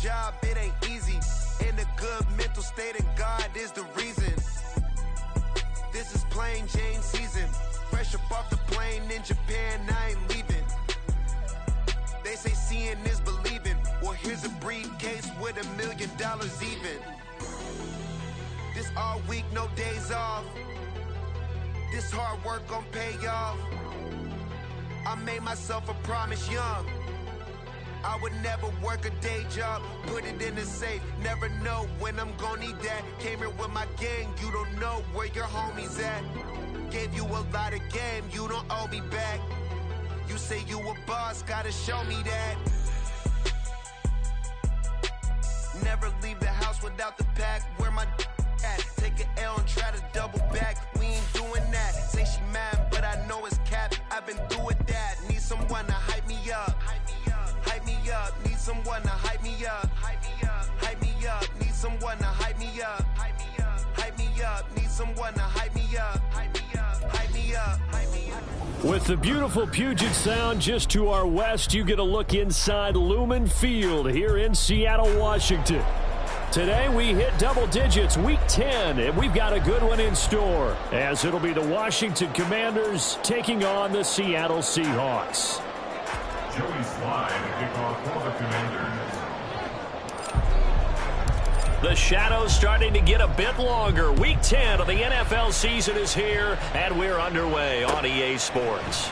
job, it ain't easy. In a good mental state, and God is the reason. This is plain Jane season. Fresh up off the plane in Japan, I ain't leaving. They say seeing is believing. Well, here's a briefcase with $1 million even. This all week, no days off. This hard work gon' pay off. I made myself a promise young. I would never work a day job, put it in the safe. Never know when I'm gon' need that. Came here with my gang, you don't know where your homies at. Gave you a lot of game, you don't owe me back. You say you a boss, gotta show me that. Never leave the house without the pack. Where my at? Take an L and try to double back. We ain't doing that. Say she mad, but I know it's cap. I've been through with that. Need someone to hype me up. Hype me up. Need someone to hype me up. Hype me up. Need someone to hype me up. Hype me up. Need someone to hype me up. Hype me up. With the beautiful Puget Sound just to our west, you get a look inside Lumen Field here in Seattle, Washington. Today we hit double digits, week 10, and we've got a good one in store, as it'll be the Washington Commanders taking on the Seattle Seahawks. Joey Slide, kickoff for the Commanders. The shadows starting to get a bit longer. Week 10 of the NFL season is here, and we're underway on EA Sports.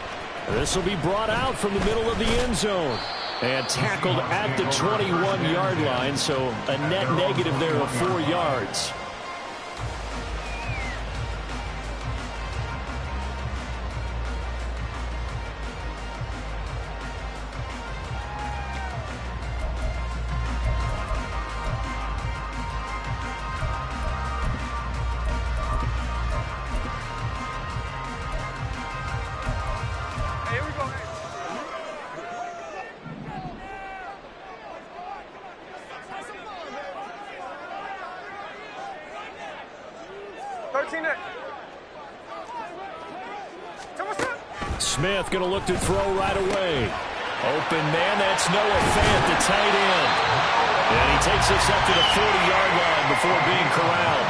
This will be brought out from the middle of the end zone and tackled at the 21-yard line, so a net negative there of 4 yards. Smith going to look to throw right away. Open man, that's Noah Fant, the tight end. And he takes this up to the 40-yard line before being corralled.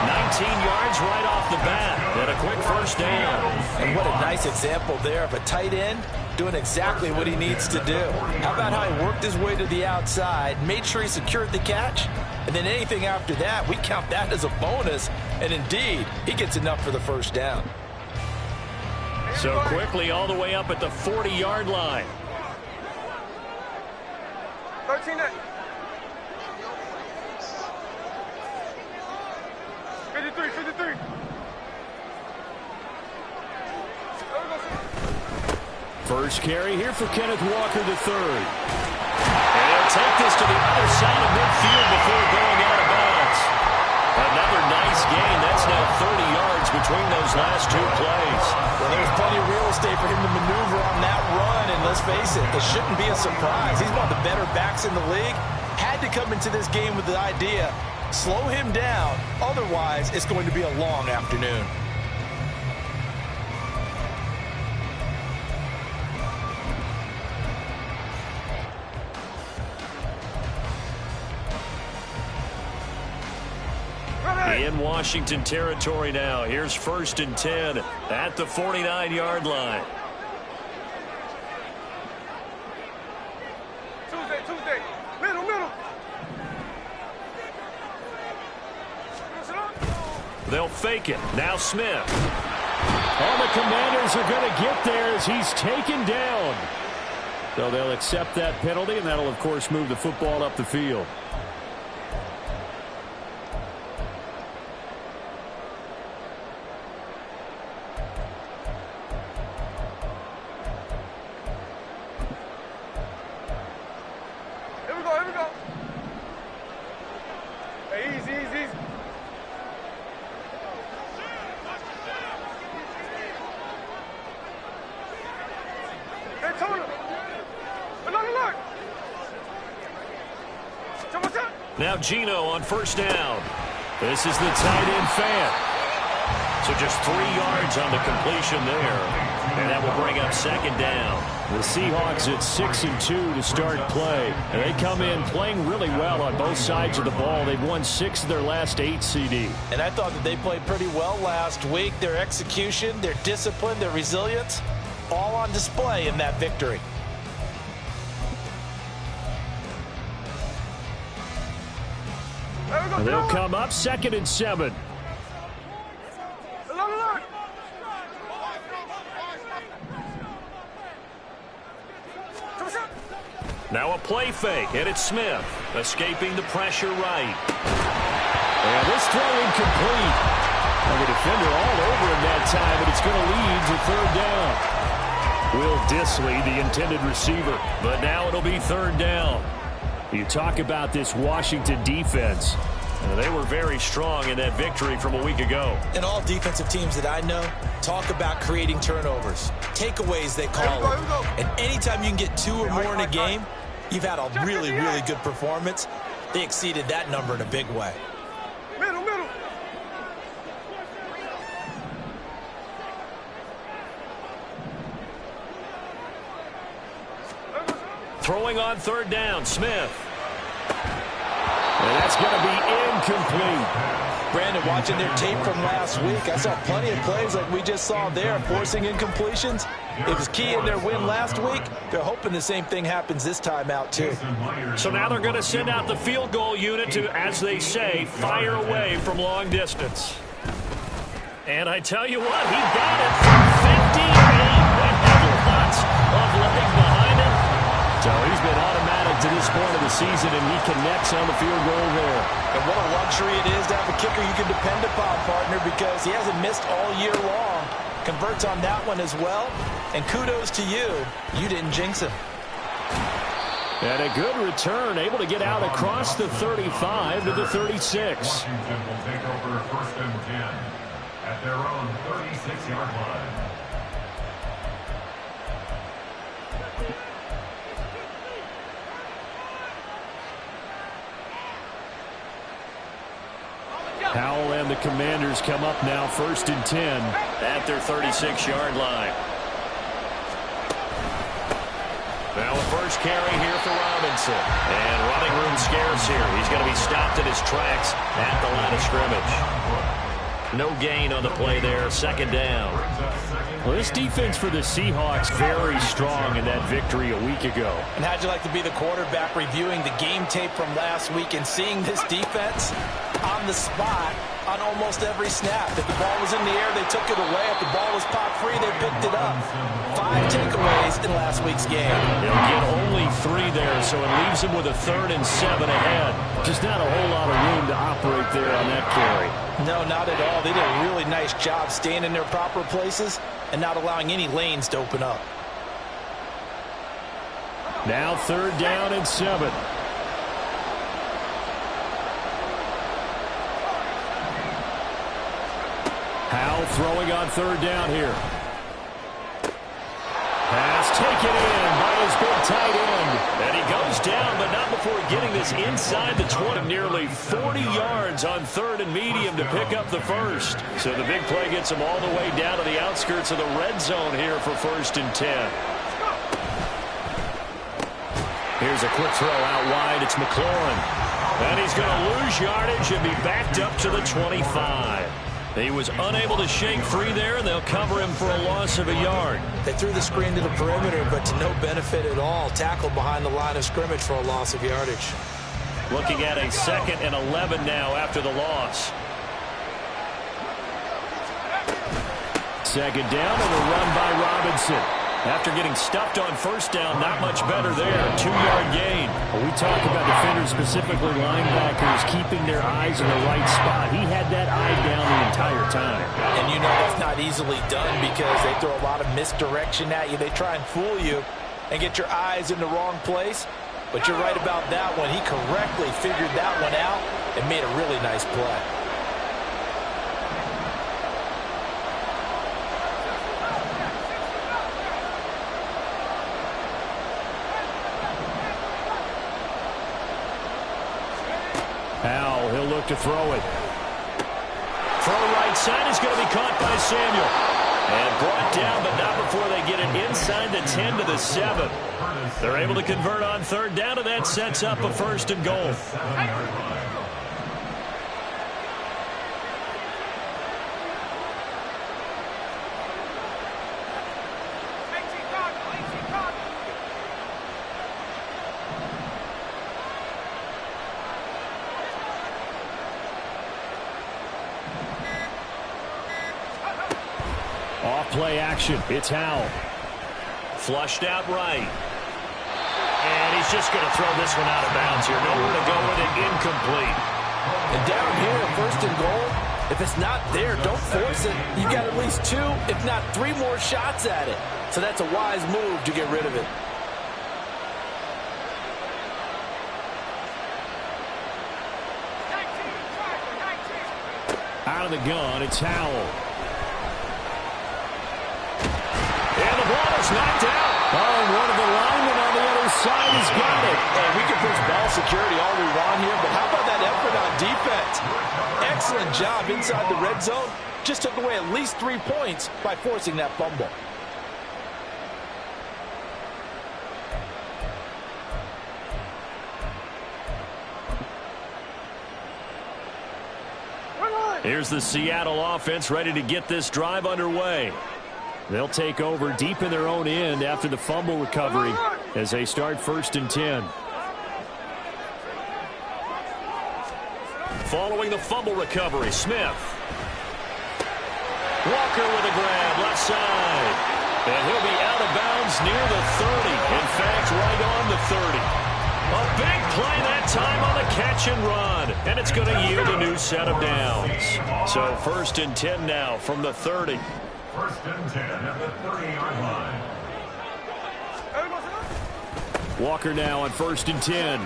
19 yards right off the bat, and a quick first down. And what a nice example there of a tight end doing exactly what he needs to do. How about how he worked his way to the outside, made sure he secured the catch, and then anything after that, we count that as a bonus. And indeed, he gets enough for the first down. So quickly all the way up at the 40-yard line. 13. 53. First carry here for Kenneth Walker III. And he'll take this to the other side of midfield before going out of bounds. Another nice gain. That's now 30 yards between those last two plays. Well, there's plenty of real estate for him to maneuver on that run, and let's face it, it shouldn't be a surprise. He's one of the better backs in the league. Had to come into this game with the idea, slow him down, otherwise it's going to be a long afternoon. In Washington territory now. Here's 1st and 10 at the 49-yard line. Tuesday. Middle. They'll fake it. Now Smith. All the Commanders are going to get there as he's taken down. So they'll accept that penalty, and that'll, of course, move the football up the field. Here we go. Hey, easy. Hey, Tony. Look. Now Gino on first down. This is the tight end Fant. So just 3 yards on the completion there. And that will bring up second down. The Seahawks at 6-2 to start play. And they come in playing really well on both sides of the ball. They've won 6 of their last 8 CD. And I thought that they played pretty well last week. Their execution, their discipline, their resilience, all on display in that victory. And they'll come up 2nd and 7. Now a play fake, and it's Smith, escaping the pressure right. And this throw incomplete. And the defender all over him that time, and it's going to lead to 3rd down. Will Dissly, the intended receiver, but now it'll be 3rd down. You talk about this Washington defense. They were very strong in that victory from a week ago. And all defensive teams that I know talk about creating turnovers, takeaways they call them. And anytime you can get 2 or more in a game, you've had a really, really good performance. They exceeded that number in a big way. Middle. Throwing on 3rd down, Smith. And that's going to be incomplete. Brandon, watching their tape from last week, I saw plenty of plays like we just saw there, forcing incompletions. It was key in their win last week. They're hoping the same thing happens this time out, too. So now they're going to send out the field goal unit to, as they say, fire away from long distance. And I tell you what, he got it from 58. Lots of legs behind him. So he's been automatic to this point of the season, and he connects on the field goal there. And what a luxury it is to have a kicker you can depend upon, partner, because he hasn't missed all year long. Converts on that one as well. And kudos to you. You didn't jinx him. And a good return, able to get out across the 35 to the 36. Washington will take over 1st and 10 at their own 36-yard line. Howell and the Commanders come up now 1st and 10 at their 36-yard line. Now a first carry here for Robinson. And running room scarce here. He's going to be stopped in his tracks at the line of scrimmage. No gain on the play there. 2nd down. Well, this defense for the Seahawks very strong in that victory a week ago. And how'd you like to be the quarterback reviewing the game tape from last week and seeing this defense on the spot on almost every snap? If the ball was in the air, they took it away. If the ball was popped free, they picked it up. 5 takeaways in last week's game. They'll get only 3 there, so it leaves them with a 3rd and 7 ahead. Just not a whole lot of room to operate there on that carry. No, not at all. They did a really nice job staying in their proper places and not allowing any lanes to open up. Now 3rd down and 7. Howell throwing on 3rd down here. Pass taken in by his big tight end. And he goes down, but not before getting this inside the 20. Nearly 40 yards on 3rd and medium to pick up the first. So the big play gets him all the way down to the outskirts of the red zone here for 1st and 10. Here's a quick throw out wide. It's McLaurin. And he's going to lose yardage and be backed up to the 25. He was unable to shake free there, and they'll cover him for a loss of a yard. They threw the screen to the perimeter, but to no benefit at all. Tackled behind the line of scrimmage for a loss of yardage. Looking at a 2nd and 11 now after the loss. 2nd down and a run by Robinson. After getting stuffed on 1st down, not much better there. 2-yard gain. We talk about defenders, specifically linebackers, keeping their eyes in the right spot. He had that eye down the entire time. And you know that's not easily done because they throw a lot of misdirection at you. They try and fool you and get your eyes in the wrong place. But you're right about that one. He correctly figured that one out and made a really nice play. Howell, he'll look to throw it. Throw right side is going to be caught by Samuel. And brought down, but not before they get it inside the 10 to the 7. They're able to convert on third down, and that sets up a 1st and goal. Off-play action. It's Howell. Flushed out right. And he's just going to throw this one out of bounds here. Nowhere to go with it. Incomplete. And down here, 1st and goal, if it's not there, don't force it. You got at least 2, if not 3 more shots at it. So that's a wise move to get rid of it. Out of the gun, it's Howell. And the ball is knocked out. Oh, and one of the linemen on the other side has got it. And we can push ball security all we want here, but how about that effort on defense? Excellent job inside the red zone. Just took away at least 3 points by forcing that fumble. Here's the Seattle offense ready to get this drive underway. They'll take over deep in their own end after the fumble recovery as they start 1st and 10. Following the fumble recovery, Smith. Walker with a grab, left side. And he'll be out of bounds near the 30. In fact, right on the 30. A big play that time on the catch and run. And it's going to yield a new set of downs. So 1st and 10 now from the 30. 1st and 10 at the 30-yard line. Walker now on 1st and 10.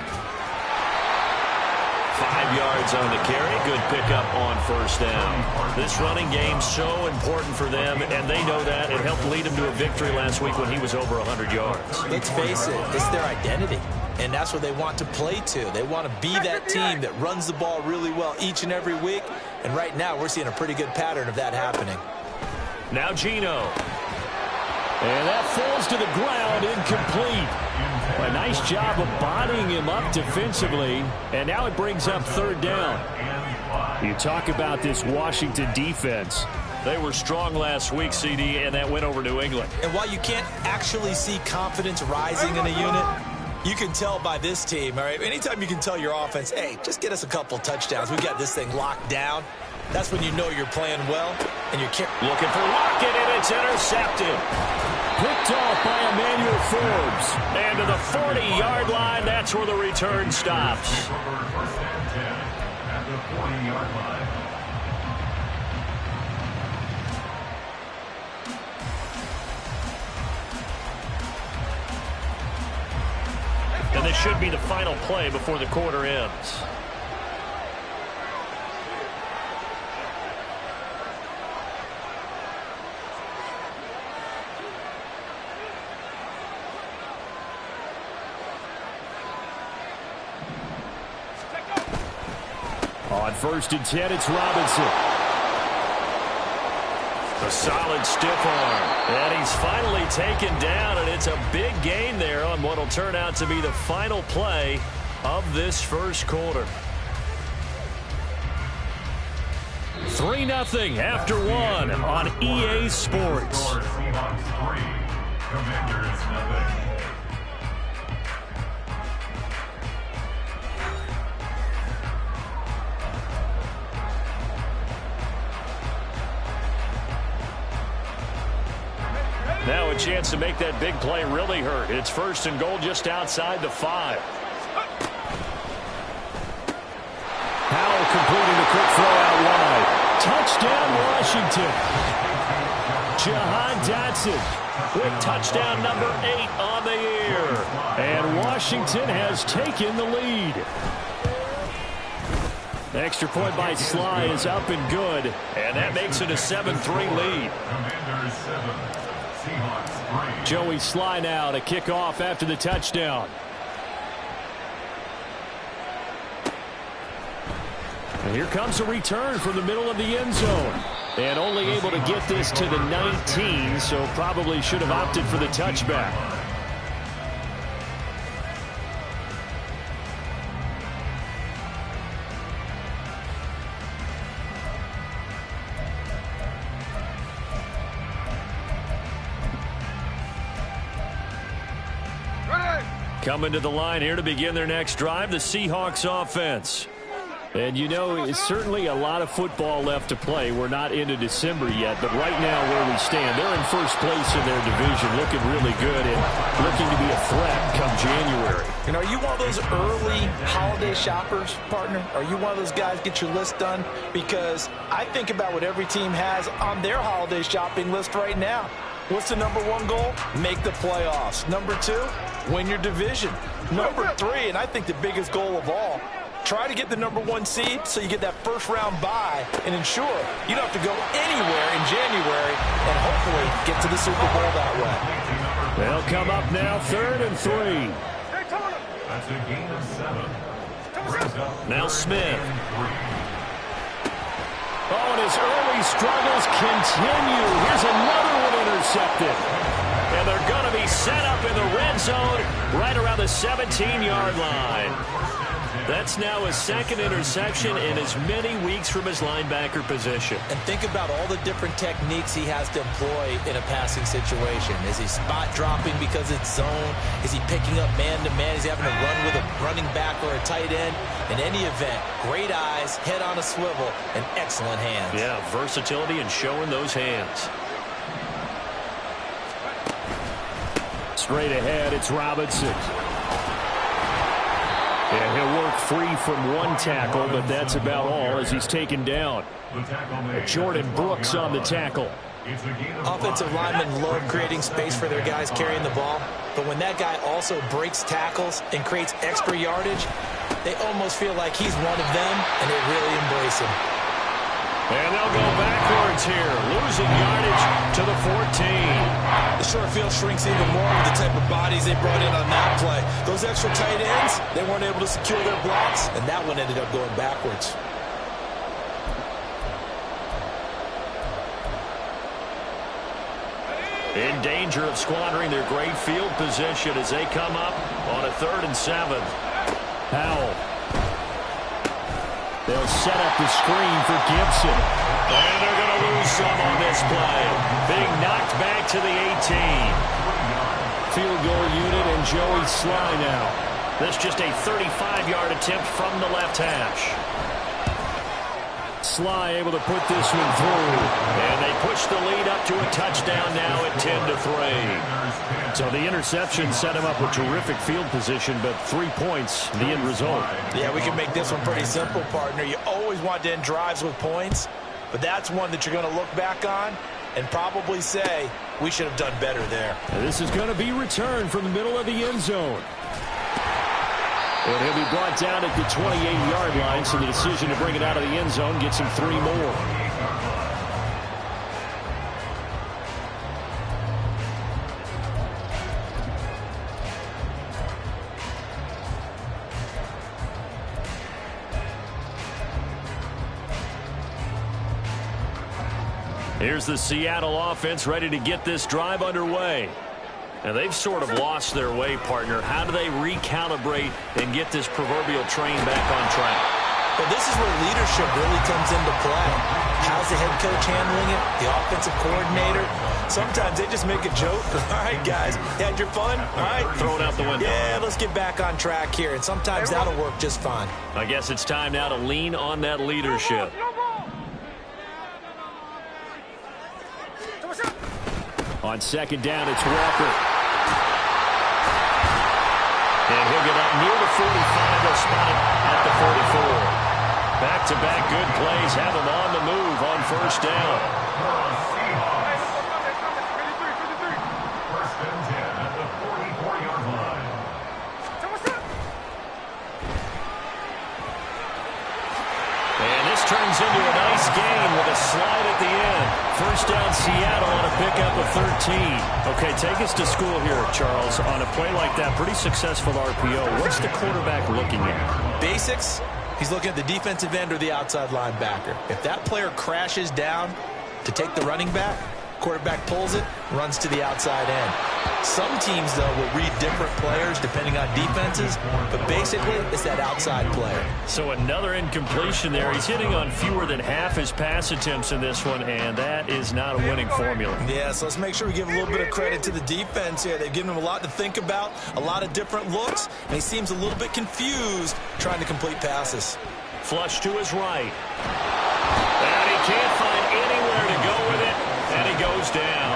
5 yards on the carry. Good pickup on 1st down. This running game so important for them, and they know that. It helped lead them to a victory last week when he was over 100 yards. Let's face it, it's their identity, and that's what they want to play to. They want to be that team that runs the ball really well each and every week, and right now we're seeing a pretty good pattern of that happening. Now Geno. And that falls to the ground, incomplete. A nice job of bodying him up defensively, and now it brings up 3rd down. You talk about this Washington defense. They were strong last week, CD, and that went over New England. And while you can't actually see confidence rising in a unit, you can tell by this team, all right? Anytime you can tell your offense, hey, just get us a couple touchdowns. We got this thing locked down. That's when you know you're playing well, and you're looking for Lockett, and it's intercepted. Picked off by Emmanuel Forbes. And to the 40-yard line, that's where the return stops. 1st and 10 at the 40-yard line. And this should be the final play before the quarter ends. On 1st and 10, it's Robinson. A solid stiff arm. And he's finally taken down, and it's a big gain there on what will turn out to be the final play of this 1st quarter. 3-0 after 1 on EA Sports. Seahawks 3, Commanders 0. Now a chance to make that big play really hurt. It's 1st and goal just outside the 5. Howell completing the quick throw out wide. Touchdown, Washington. Jahan Dotson with touchdown number 8 on the year. And Washington has taken the lead. The extra point by Sly is up and good. And that makes it a 7-3 lead. Commanders 7, Seahawks 3. Joey Sly now to kick off after the touchdown. And here comes a return from the middle of the end zone. And only able to get this to the 19, so probably should have opted for the touchback. Coming to the line here to begin their next drive, the Seahawks offense. And you know, it's certainly a lot of football left to play. We're not into December yet, but right now where we stand, they're in first place in their division, looking really good and looking to be a threat come January. And are you one of those early holiday shoppers, partner? Are you one of those guys get your list done? Because I think about what every team has on their holiday shopping list right now. What's the number one goal? Make the playoffs. Number two, win your division. Number three, and I think the biggest goal of all, try to get the number one seed so you get that first round bye and ensure you don't have to go anywhere in January and hopefully get to the Super Bowl that way. They'll come up now, 3rd and 3. That's a gain of 7. Now Smith. Oh, and his early struggles continue. Here's another one intercepted. And they're going to be set up in the red zone right around the 17-yard line. That's now his second interception in as many weeks from his linebacker position. And think about all the different techniques he has to employ in a passing situation. Is he spot dropping because it's zone? Is he picking up man-to-man? Is he having to run with a running back or a tight end? In any event, great eyes, head on a swivel, and excellent hands. Yeah, versatility and showing those hands. Straight ahead, it's Robinson. Yeah, he'll work free from one tackle, but that's about all as he's taken down. Jordan Brooks on the tackle. Offensive linemen love creating space for their guys carrying the ball, but when that guy also breaks tackles and creates extra yardage, they almost feel like he's one of them, and they really embrace him. And they'll go backwards here, losing yardage to the 14. The short field shrinks even more with the type of bodies they brought in on that play. Those extra tight ends, they weren't able to secure their blocks, and that one ended up going backwards. In danger of squandering their great field position as they come up on a 3rd and 7. Powell. They'll set up the screen for Gibson. And they're going to lose some on this play. Being knocked back to the 18. Field goal unit and Joey Sly now. That's just a 35-yard attempt from the left hash. Sly able to put this one through. And they push the lead up to a touchdown now at 10-3. So the interception set him up with terrific field position, but 3 points, the end result. Yeah, we can make this one pretty simple, partner. You always want to end drives with points, but that's one that you're going to look back on and probably say, we should have done better there. And this is going to be returned from the middle of the end zone. And he'll be brought down at the 28-yard line, so the decision to bring it out of the end zone gets him 3 more. Here's the Seattle offense ready to get this drive underway. And they've sort of lost their way, partner. How do they recalibrate and get this proverbial train back on track? Well, this is where leadership really comes into play. How's the head coach handling it? The offensive coordinator? Sometimes they just make a joke. All right, guys, you had your fun? All right. Throw it out the window. Yeah, let's get back on track here. And sometimes that'll work just fine. I guess it's time now to lean on that leadership. On 2nd down, it's Walker. And he'll get up near the 45. They'll spot him at the 44. Back-to-back good plays have him on the move on 1st down. First and 10 at the 44-yard line. And this turns into a nice gain with a slide at the end. 1st down Seattle on a pickup of 13. Okay, take us to school here, Charles. On a play like that, pretty successful RPO. What's the quarterback looking at? Basics, He's looking at the defensive end or the outside linebacker. If that player crashes down to take the running back, quarterback pulls it, runs to the outside end. Some teams, though, will read different players depending on defenses, but basically it's that outside player. So another incompletion there. He's hitting on fewer than half his pass attempts in this one, and that is not a winning formula. Yeah, so let's make sure we give a little bit of credit to the defense here. They've given him a lot to think about, a lot of different looks, and he seems a little bit confused trying to complete passes. Flush to his right. And he can't find anywhere to go with it, and he goes down.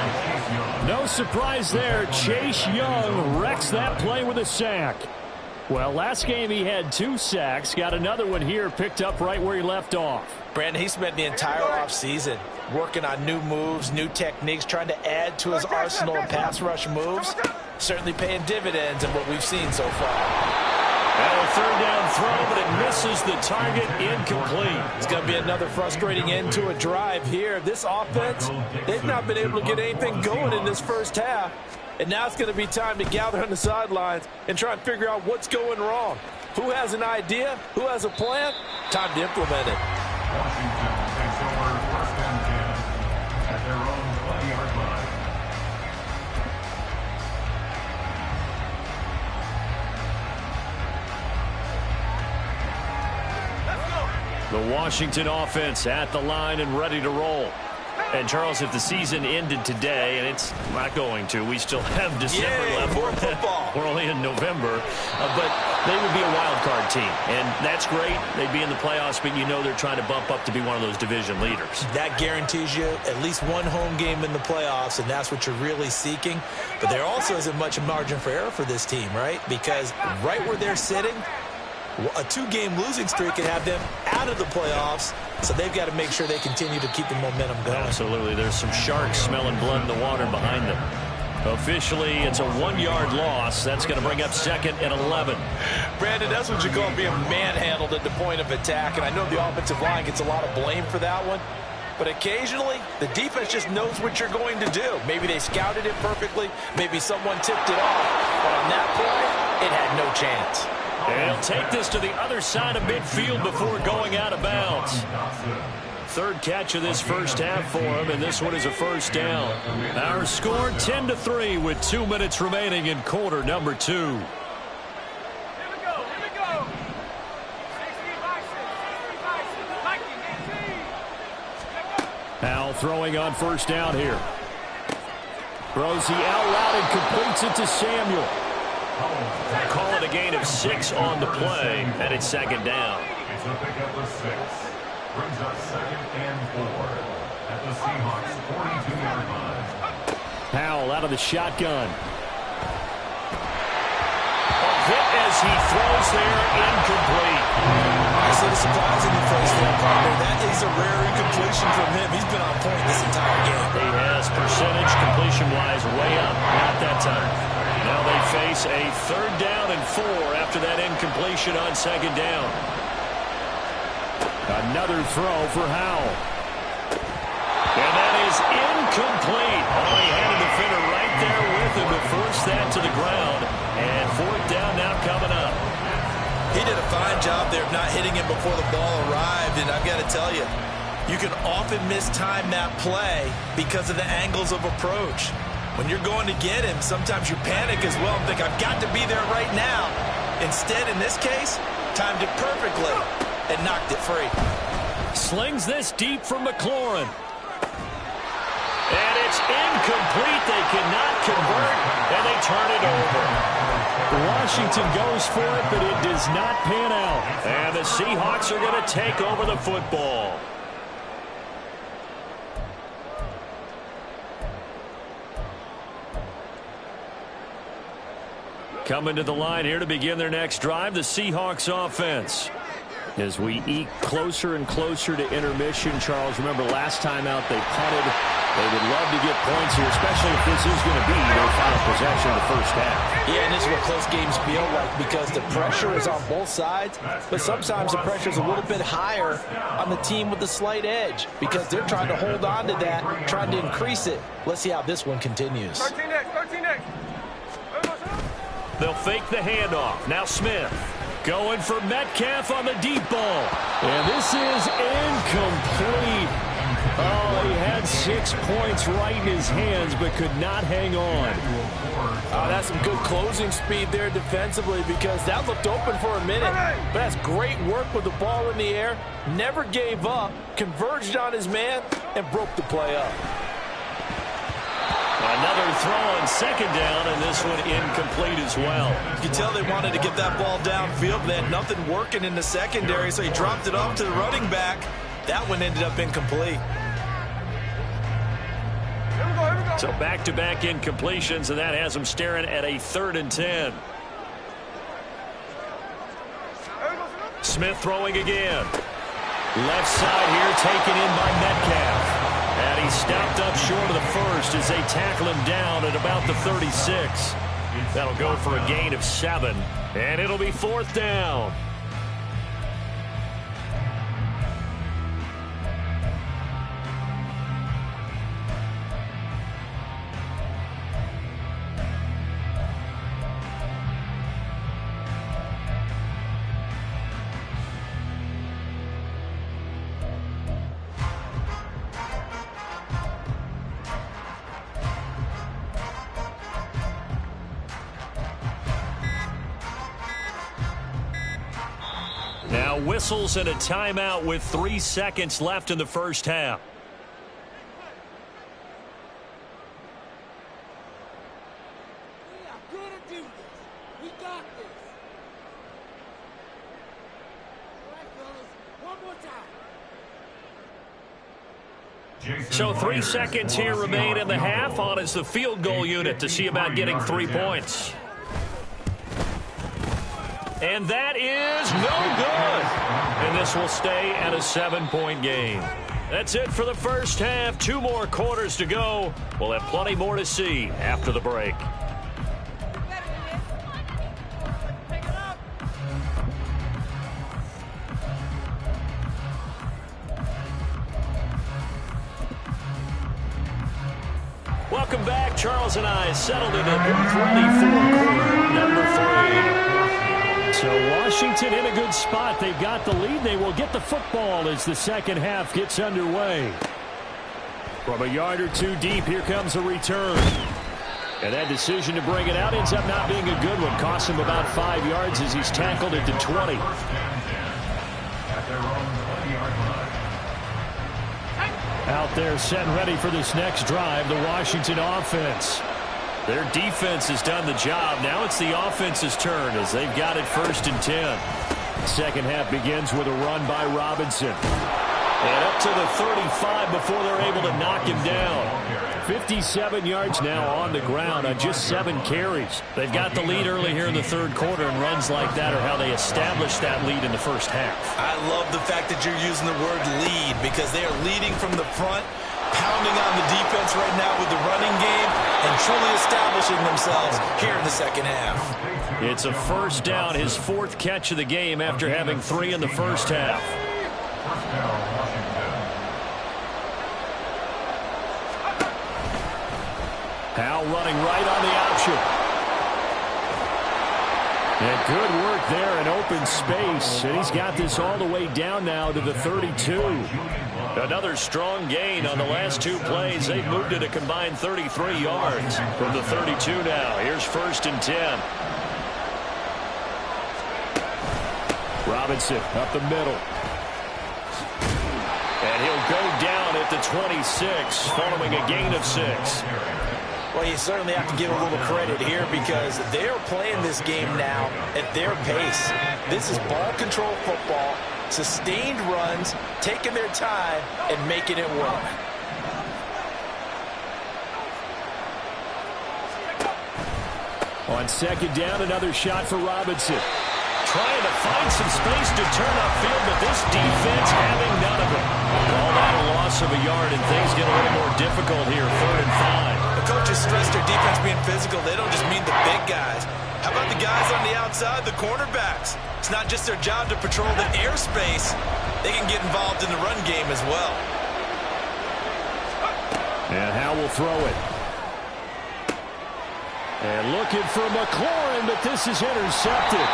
No surprise there. Chase Young wrecks that play with a sack. Well, last game he had 2 sacks. Got another one here picked up right where he left off. Brandon, he spent the entire offseason working on new moves, new techniques, trying to add to his arsenal of pass rush moves. Certainly paying dividends in what we've seen so far. And a third down throw, but it misses the target, incomplete. It's going to be another frustrating end to a drive here. This offense, they've not been able to get anything going in this first half. And now it's going to be time to gather on the sidelines and try and figure out what's going wrong. Who has an idea? Who has a plan? Time to implement it. Washington takes over 1st and 10 at their own 20-yard line. The Washington offense at the line and ready to roll. And, Charles, if the season ended today, and it's not going to, we still have December left. More football. We're only in November. But they would be a wild card team. And that's great. They'd be in the playoffs, but you know they're trying to bump up to be one of those division leaders. That guarantees you at least one home game in the playoffs, and that's what you're really seeking. But there also isn't much margin for error for this team, right? Because right where they're sitting, a 2-game losing streak can have them out of the playoffs, so they've got to make sure they continue to keep the momentum going. Absolutely. There's some sharks smelling blood in the water behind them. Officially, it's a 1-yard loss. That's going to bring up 2nd and 11. Brandon, that's what you call being manhandled at the point of attack, and I know the offensive line gets a lot of blame for that one. But occasionally, the defense just knows what you're going to do. Maybe they scouted it perfectly. Maybe someone tipped it off. But on that play, it had no chance. And he'll take this to the other side of midfield before going out of bounds. 3rd catch of this first half for him, and this one is a first down. Our score 10-3 with 2 minutes remaining in quarter number 2. Here we go. Now throwing on first down here. Throws the out route and completes it to Samuel. Call it a gain of 6 on the play, and it's 2nd down. It's a pickup of 6. Brings up 2nd and 4 at the Seahawks 42-yard line. Powell out of the shotgun. A hit as he throws there, incomplete. That's a little surprising you face that, partner. That is a rare incompletion from him. He's been on point this entire game. He has percentage completion-wise way up. Not that time. Now they face a 3rd down and 4 after that incompletion on 2nd down. Another throw for Howell. And that is incomplete. Oh, he had a defender right there with him to force that to the ground. And 4th down now coming up. He did a fine job there of not hitting him before the ball arrived, and I've got to tell you, you can often mistime that play because of the angles of approach. When you're going to get him, sometimes you panic as well and think, I've got to be there right now. Instead, in this case, timed it perfectly and knocked it free. Slings this deep from McLaurin. And it's incomplete. They cannot convert, and they turn it over. Washington goes for it, but it does not pan out. And the Seahawks are going to take over the football. Coming to the line here to begin their next drive, the Seahawks offense. As we eke closer and closer to intermission, Charles, remember last time out they punted. They would love to get points here, especially if this is going to be their final possession of the first half. Yeah, and this is what close games feel like because the pressure is on both sides, but sometimes the pressure is a little bit higher on the team with the slight edge because they're trying to hold on to that, trying to increase it. Let's see how this one continues. 13 next. They'll fake the handoff. Now Smith. Going for Metcalf on the deep ball. And this is incomplete. Oh, he had 6 points right in his hands, but could not hang on. Oh, that's some good closing speed there defensively, because that looked open for a minute. But that's great work with the ball in the air. Never gave up, converged on his man, and broke the play up. Another throw on second down, and this one incomplete as well. You can tell they wanted to get that ball downfield. They had nothing working in the secondary, so he dropped it off to the running back. That one ended up incomplete. So back-to-back incompletions, and that has him staring at a 3rd and 10. Smith throwing again. Left side here taken in by Metcalf. And he stopped up short of the first as they tackle him down at about the 36. That'll go for a gain of 7, and it'll be 4th down. Now whistles and a timeout with 3 seconds left in the first half. We are going to do this. We got this. All right, fellas. One more time. So 3 seconds here remain in the half. On is the field goal unit to see about getting 3 points. And that is no good. And this will stay at a 7-point game. That's it for the first half. 2 more quarters to go. We'll have plenty more to see after the break. Welcome back. Charles and I settled in at booth ready for quarter number 3. So Washington in a good spot. They've got the lead. They will get the football as the second half gets underway. From a yard or 2 deep, here comes a return. And that decision to bring it out ends up not being a good one. Costs him about 5 yards as he's tackled it to 20. Out there set and ready for this next drive, the Washington offense. Their defense has done the job. Now it's the offense's turn as they've got it 1st and 10. Second half begins with a run by Robinson. And up to the 35 before they're able to knock him down. 57 yards now on the ground on just 7 carries. They've got the lead early here in the 3rd quarter, and runs like that are how they established that lead in the first half. I love the fact that you're using the word lead, because they are leading from the front, pounding on the defense right now with the running game, and truly establishing themselves here in the second half. It's a 1st down, his 4th catch of the game after having 3 in the first half. Howell running right on the option. And good work there in open space. And he's got this all the way down now to the 32. Another strong gain on the last 2 plays. They've moved it a combined 33 yards from the 32 now. Here's 1st and 10. Robinson up the middle. And he'll go down at the 26 following a gain of 6. Well, you certainly have to give a little credit here, because they are playing this game now at their pace. This is ball control football, sustained runs, taking their time, and making it work. On second down, another shot for Robinson. Trying to find some space to turn upfield, but this defense having none of it. All that a loss of a yard, and things get a little more difficult here, 3rd and 5. The coaches stress their defense being physical. They don't just mean the big guys. How about the guys on the outside, the cornerbacks? It's not just their job to patrol the airspace. They can get involved in the run game as well. And Howell will throw it. And looking for McLaurin, but this is intercepted.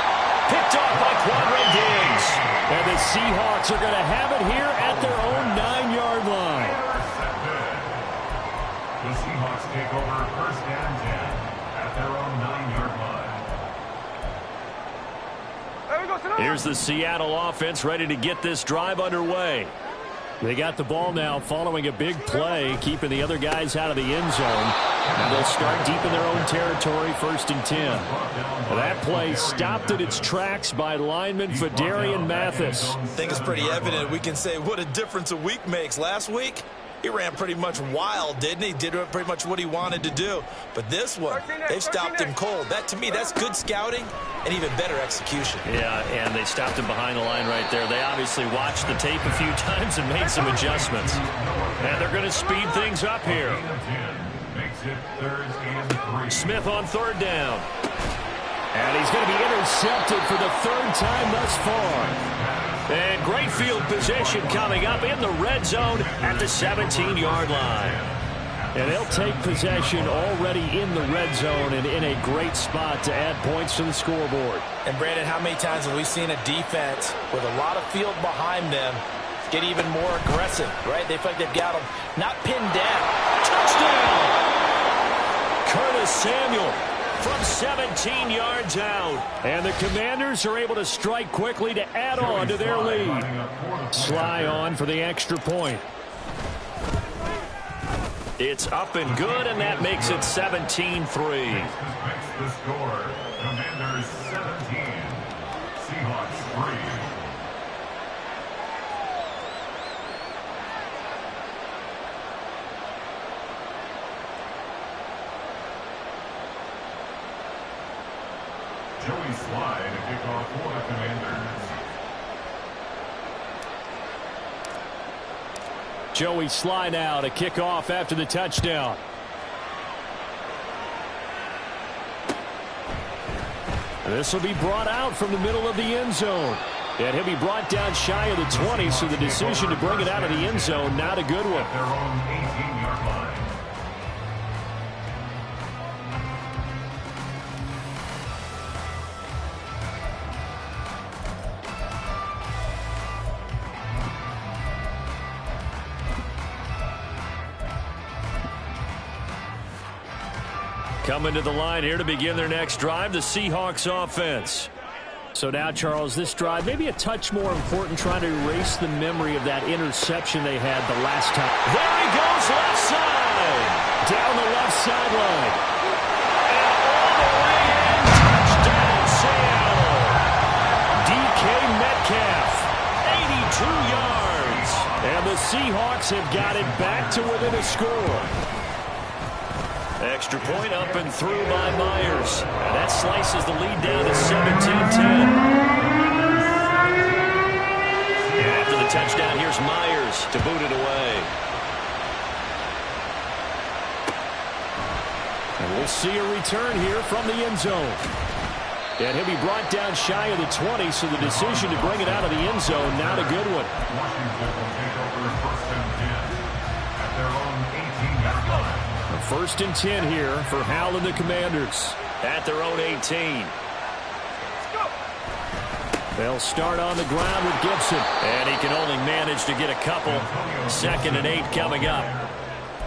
Picked off by Quandre Diggs. And the Seahawks are going to have it here at their own 9-yard line. The Seahawks take over first and 10 at their own 9-yard line. Here's the Seattle offense ready to get this drive underway. They got the ball now following a big play, keeping the other guys out of the end zone. And they'll start deep in their own territory, first and 10. That play stopped in its tracks by lineman Fadarian Mathis. I think it's pretty evident. We can say what a difference a week makes. Last week, he ran pretty much wild, didn't he? Did pretty much what he wanted to do. But this one, they've stopped him cold. That, to me, that's good scouting and even better execution. Yeah, and they stopped him behind the line right there. They obviously watched the tape a few times and made some adjustments. And they're going to speed things up here. Smith on third down. And he's going to be intercepted for the third time thus far. And great field position coming up in the red zone at the 17-yard line. And they'll take possession already in the red zone and in a great spot to add points to the scoreboard. And, Brandon, how many times have we seen a defense with a lot of field behind them get even more aggressive, right? They feel like they've got them not pinned down. Touchdown! Curtis Samuel from 17 yards out. And the Commanders are able to strike quickly to add on to their lead. Sly on for the extra point. It's up and good, and that makes it 17-3. The score, Commanders 17, Seahawks 3. Joey Slye to kick off for the Commanders. Joey Slye now to kick off after the touchdown. This will be brought out from the middle of the end zone. And he'll be brought down shy of the 20, so the decision to bring it out of the end zone, not a good one. Their own 18-yard line. Coming to the line here to begin their next drive, the Seahawks offense. So now, Charles, this drive maybe a touch more important, trying to erase the memory of that interception they had the last time. There he goes, left side. Down the left sideline. And all the way in, touchdown Seattle. DK Metcalf, 82 yards. And the Seahawks have got it back to within a score. Extra point up and through by Myers. And that slices the lead down to 17-10. And after the touchdown, here's Myers to boot it away. And we'll see a return here from the end zone. And he'll be brought down shy of the 20, so the decision to bring it out of the end zone, not a good one. Washington will take over first and 10 at their own 18-yard line. First and 10 here for Howell and the Commanders at their own 18. They'll start on the ground with Gibson. And he can only manage to get a couple. 2nd and 8 coming up.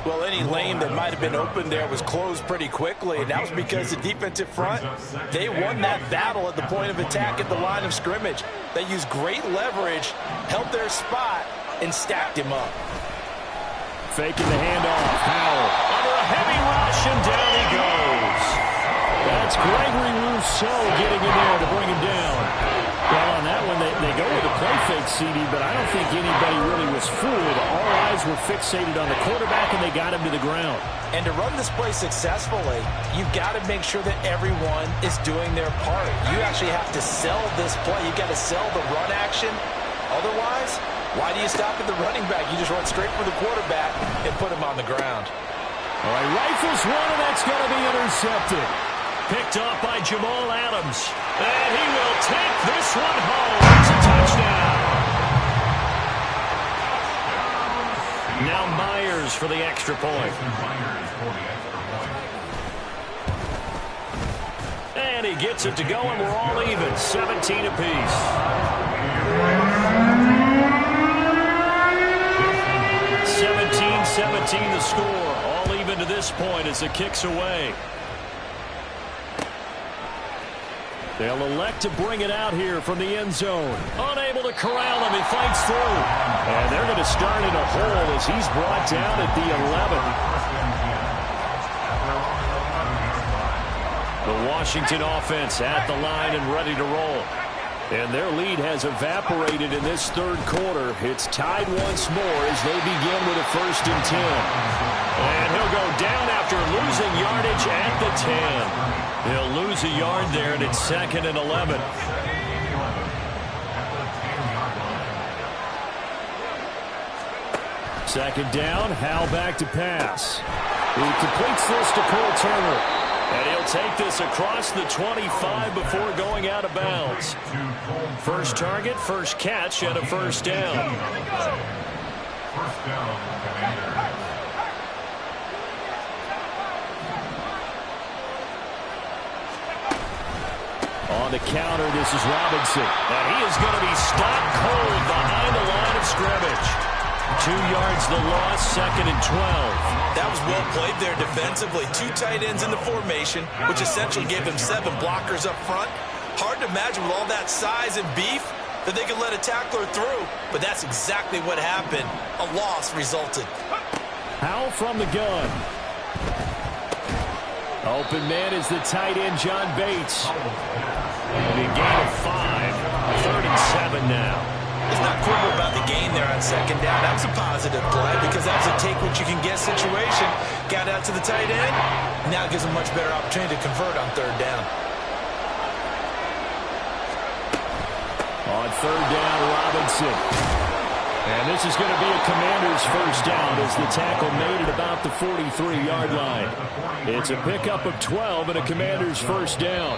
Well, any lane that might have been open there was closed pretty quickly, and that was because the defensive front, they won that battle at the point of attack at the line of scrimmage. They used great leverage, held their spot, and stacked him up. Faking the handoff. Howell under a heavy rush, and down he goes. That's Gregory Rousseau getting in there to bring him down. Well, on that one, they go with a play fake, CD, but I don't think anybody really was fooled. All eyes were fixated on the quarterback, and they got him to the ground. And to run this play successfully, you've got to make sure that everyone is doing their part. You actually have to sell this play. You've got to sell the run action. Otherwise, why do you stop at the running back? You just run straight for the quarterback and put him on the ground. All right, rifles one, and that's going to be intercepted. Picked off by Jamal Adams. And he will take this one home. It's a touchdown. Now Myers for the extra point. Myers for the extra point. And He gets it to go, and we're all even, 17 apiece. 17-17 the score. All even to this point as it kicks away. They'll elect to bring it out here from the end zone. Unable to corral him. He fights through. And they're going to start in a hole as he's brought down at the 11. The Washington offense at the line and ready to roll. And their lead has evaporated in this third quarter. It's tied once more as they begin with a 1st and 10. And he'll go down after losing yardage at the 10. He'll lose a yard there, and it's 2nd and 11. Second down, Howell back to pass. He completes this to Cole Turner. And he'll take this across the 25 before going out of bounds. First target, first catch, and a 1st down. First down, Commanders. On the counter, this is Robinson. And he is going to be stopped cold behind the line of scrimmage. 2 yards the loss, 2nd and 12. That was well played there defensively. 2 tight ends in the formation, which essentially gave them 7 blockers up front. Hard to imagine with all that size and beef that they could let a tackler through. But that's exactly what happened. A loss resulted. Howell from the gun. Open man is the tight end, John Bates. A gain of 5. 3rd and 7 now. Let's not quibble about the gain there on second down. That was a positive play because that was a take-what-you-can-get situation. Got out to the tight end. Now gives them much better opportunity to convert on 3rd down. On 3rd down, Robinson. And this is going to be a Commander's 1st down as the tackle made it about the 43-yard line. It's a pickup of 12 and a Commander's 1st down.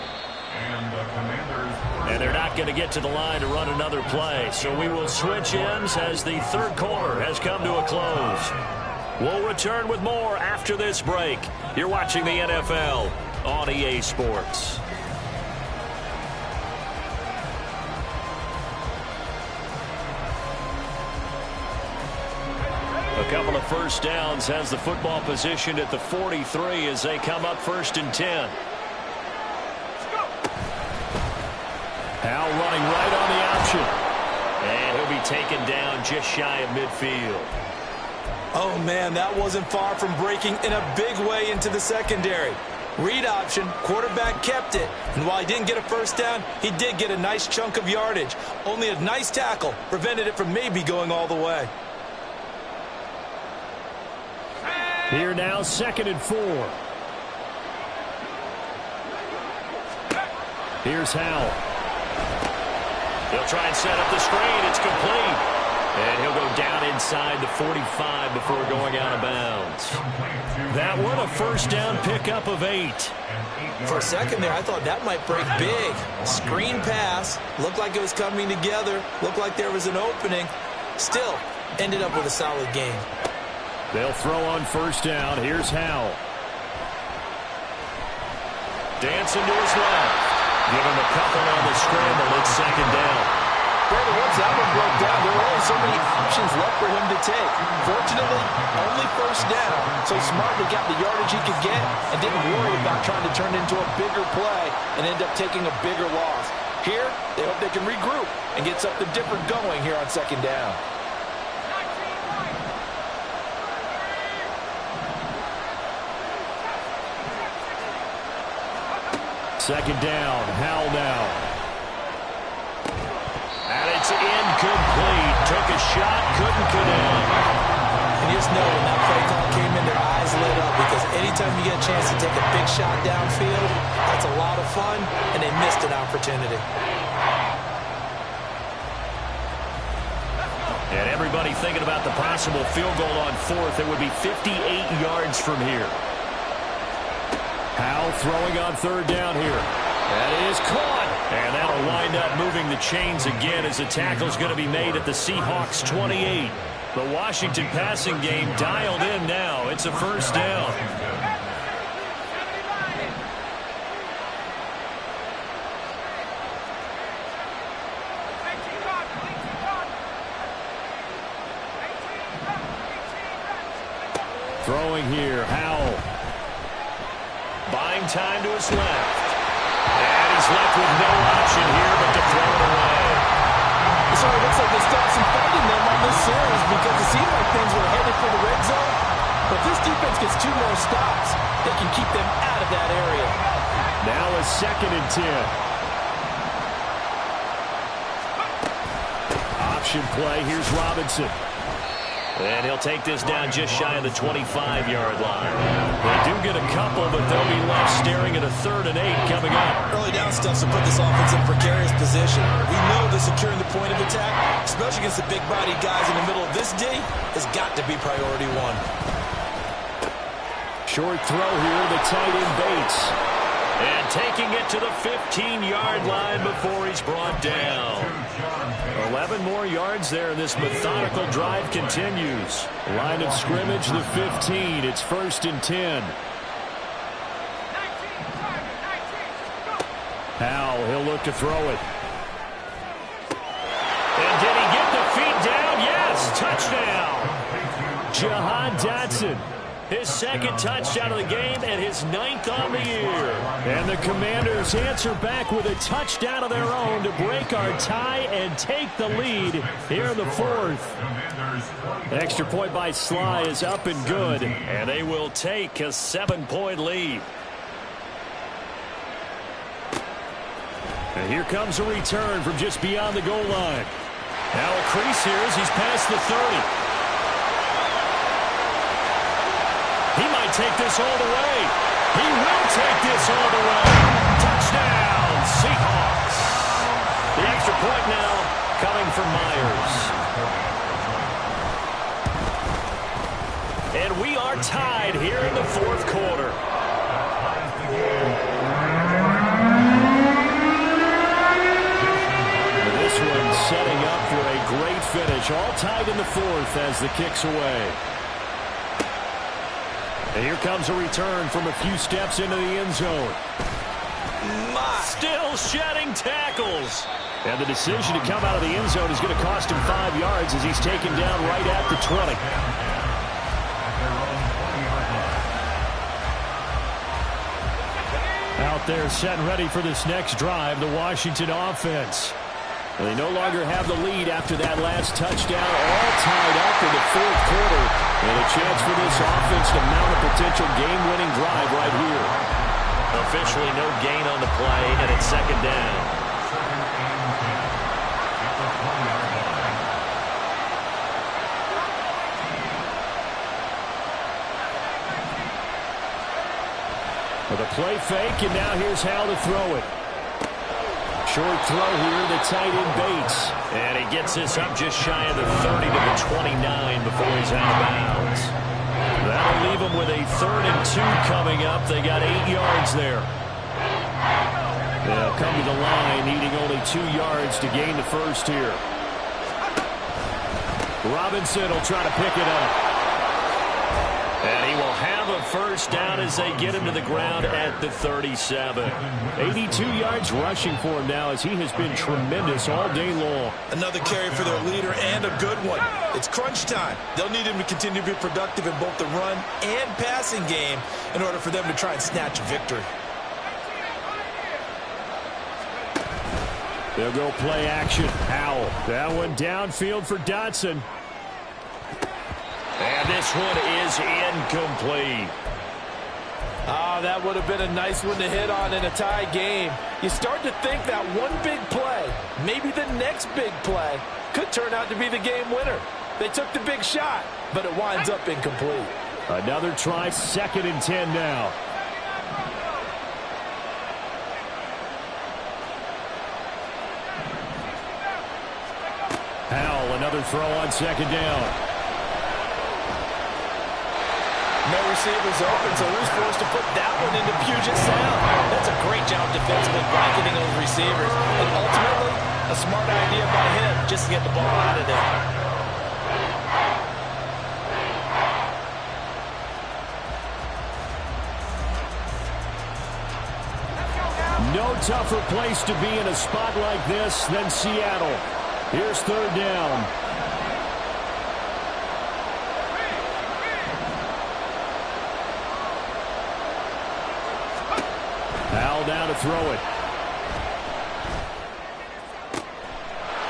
And they're not going to get to the line to run another play. So we will switch ends as the third quarter has come to a close. We'll return with more after this break. You're watching the NFL on EA Sports. A couple of first downs has the football positioned at the 43 as they come up 1st and 10. Howell running right on the option. And he'll be taken down just shy of midfield. Oh, man, that wasn't far from breaking in a big way into the secondary. Read option, quarterback kept it. And while he didn't get a 1st down, he did get a nice chunk of yardage. Only a nice tackle prevented it from maybe going all the way. Here now, 2nd and 4. Here's Howell. He'll try and set up the screen. It's complete. And he'll go down inside the 45 before going out of bounds. That one a 1st down pickup of 8. For a second there, I thought that might break big. Screen pass. Looked like it was coming together. Looked like there was an opening. Still, ended up with a solid game. They'll throw on 1st down. Here's Howell. Dancing to his left. Give him a couple on the scramble. It's 2nd down. Brother, once that one broke down, there were only so many options left for him to take. Fortunately, only 1st down, so smartly got the yardage he could get and didn't worry about trying to turn it into a bigger play and end up taking a bigger loss. Here, they hope they can regroup and get something different going here on 2nd down. Second down, Howell now. And it's incomplete. Took a shot, couldn't connect. And you just know when that play call came in, their eyes lit up because anytime you get a chance to take a big shot downfield, that's a lot of fun, and they missed an opportunity. And everybody thinking about the possible field goal on 4th. It would be 58 yards from here. Howell throwing on 3rd down here. That is caught. And that'll wind up moving the chains again as the tackle's going to be made at the Seahawks 28. The Washington passing game dialed in now. It's a 1st down. throwing here. Howell. Buying time to his left. And he's left with no option here but to throw it away. So it looks like they stopped some fighting them on this series because it seemed like things were headed for the red zone. But this defense gets 2 more stops. They can keep them out of that area. Now a 2nd and 10. Option play. Here's Robinson. And he'll take this down just shy of the 25-yard line. They do get a couple, but they'll be left staring at a 3rd and 8 coming up. Early down stuff to put this offense in a precarious position. We know that securing the point of attack, especially against the big-bodied guys in the middle of this D, has got to be priority 1. Short throw here, the tight end Bates. And taking it to the 15-yard line before he's brought down. 11 more yards there, and this methodical drive continues. Line of scrimmage, the 15. It's 1st and 10. Howell, he'll look to throw it. And did he get the feet down? Yes, touchdown. Jahan Dotson. His 2nd touchdown of the game and his 9th on the year. And the Commanders answer back with a touchdown of their own to break our tie and take the lead here in the 4th. Extra point by Sly is up and good. And they will take a 7-point lead. And here comes a return from just beyond the goal line. Now a crease here as he's past the 30. He might take this all the way. He will take this all the way. Touchdown, Seahawks. The extra point now coming from Myers. And we are tied here in the 4th quarter. This one setting up for a great finish. All tied in the 4th as the kick's away. And here comes a return from a few steps into the end zone. Still shedding tackles. And the decision to come out of the end zone is going to cost him 5 yards as he's taken down right at the 20. Out there set and ready for this next drive, the Washington offense. And they no longer have the lead after that last touchdown, all tied up in the 4th quarter. And a chance for this offense to mount a potential game-winning drive right here. Officially no gain on the play, and it's 2nd down. With a play fake, and now here's how to throw it. Short throw here, the tight end Bates. And he gets this up just shy of the 30 to the 29 before he's out of bounds. That'll leave them with a 3rd and 2 coming up. They got 8 yards there. They'll come to the line, needing only 2 yards to gain the 1st here. Robinson will try to pick it up. And he will have a 1st down as they get him to the ground at the 37. 82 yards rushing for him now as he has been tremendous all day long. Another carry for their leader and a good one. It's crunch time. They'll need him to continue to be productive in both the run and passing game in order for them to try and snatch a victory. They'll go play action. Howell. That one downfield for Dotson. And this one is incomplete. That would have been a nice one to hit on in a tie game. You start to think that one big play, maybe the next big play, could turn out to be the game winner. They took the big shot, but it winds up incomplete. Another try, 2nd and 10 now. Howell, another throw on 2nd down. No receivers open, so who's forced to put that one into Puget Sound? That's a great job defensively blanketing those receivers. And ultimately, a smart idea by him just to get the ball out of there. No tougher place to be in a spot like this than Seattle. Here's 3rd down. Howell down to throw it.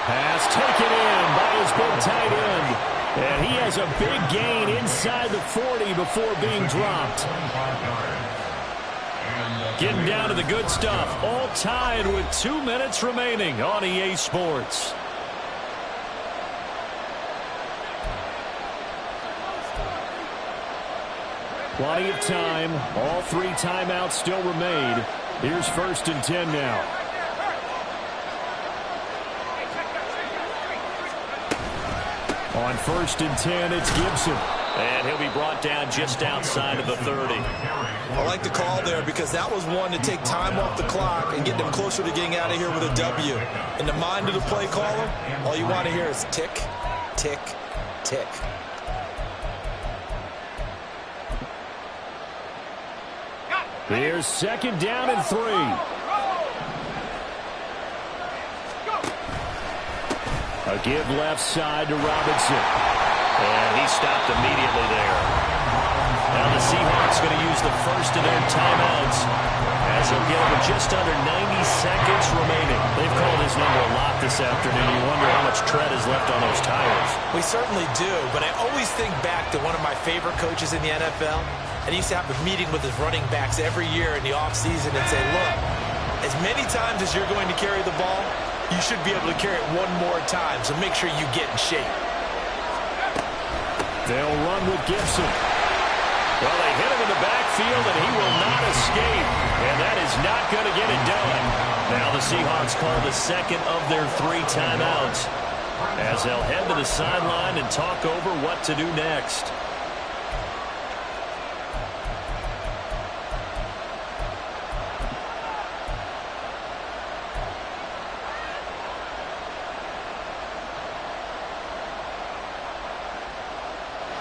Pass taken in by his big tight end. And he has a big gain inside the 40 before being dropped. Getting down to the good stuff. All tied with 2 minutes remaining on EA Sports. Plenty of time. All 3 timeouts still remain. Here's 1st and 10 now. On 1st and 10, it's Gibson. And he'll be brought down just outside of the 30. I like the call there because that was one to take time off the clock and get them closer to getting out of here with a W. In the mind of the play caller, all you want to hear is tick, tick, tick. Here's 2nd down and 3. A give left side to Robinson. And he stopped immediately there. Now the Seahawks going to use the first of their timeouts as they'll get with just under 90 seconds remaining. They've called his number a lot this afternoon. You wonder how much tread is left on those tires. We certainly do, but I always think back to one of my favorite coaches in the NFL. And he used to have a meeting with his running backs every year in the offseason and say, look, as many times as you're going to carry the ball, you should be able to carry it one more time, so make sure you get in shape. They'll run with Gibson. Well, they hit him in the backfield, and he will not escape. And that is not going to get it done. Now the Seahawks call the 2nd of their 3 timeouts as they'll head to the sideline and talk over what to do next.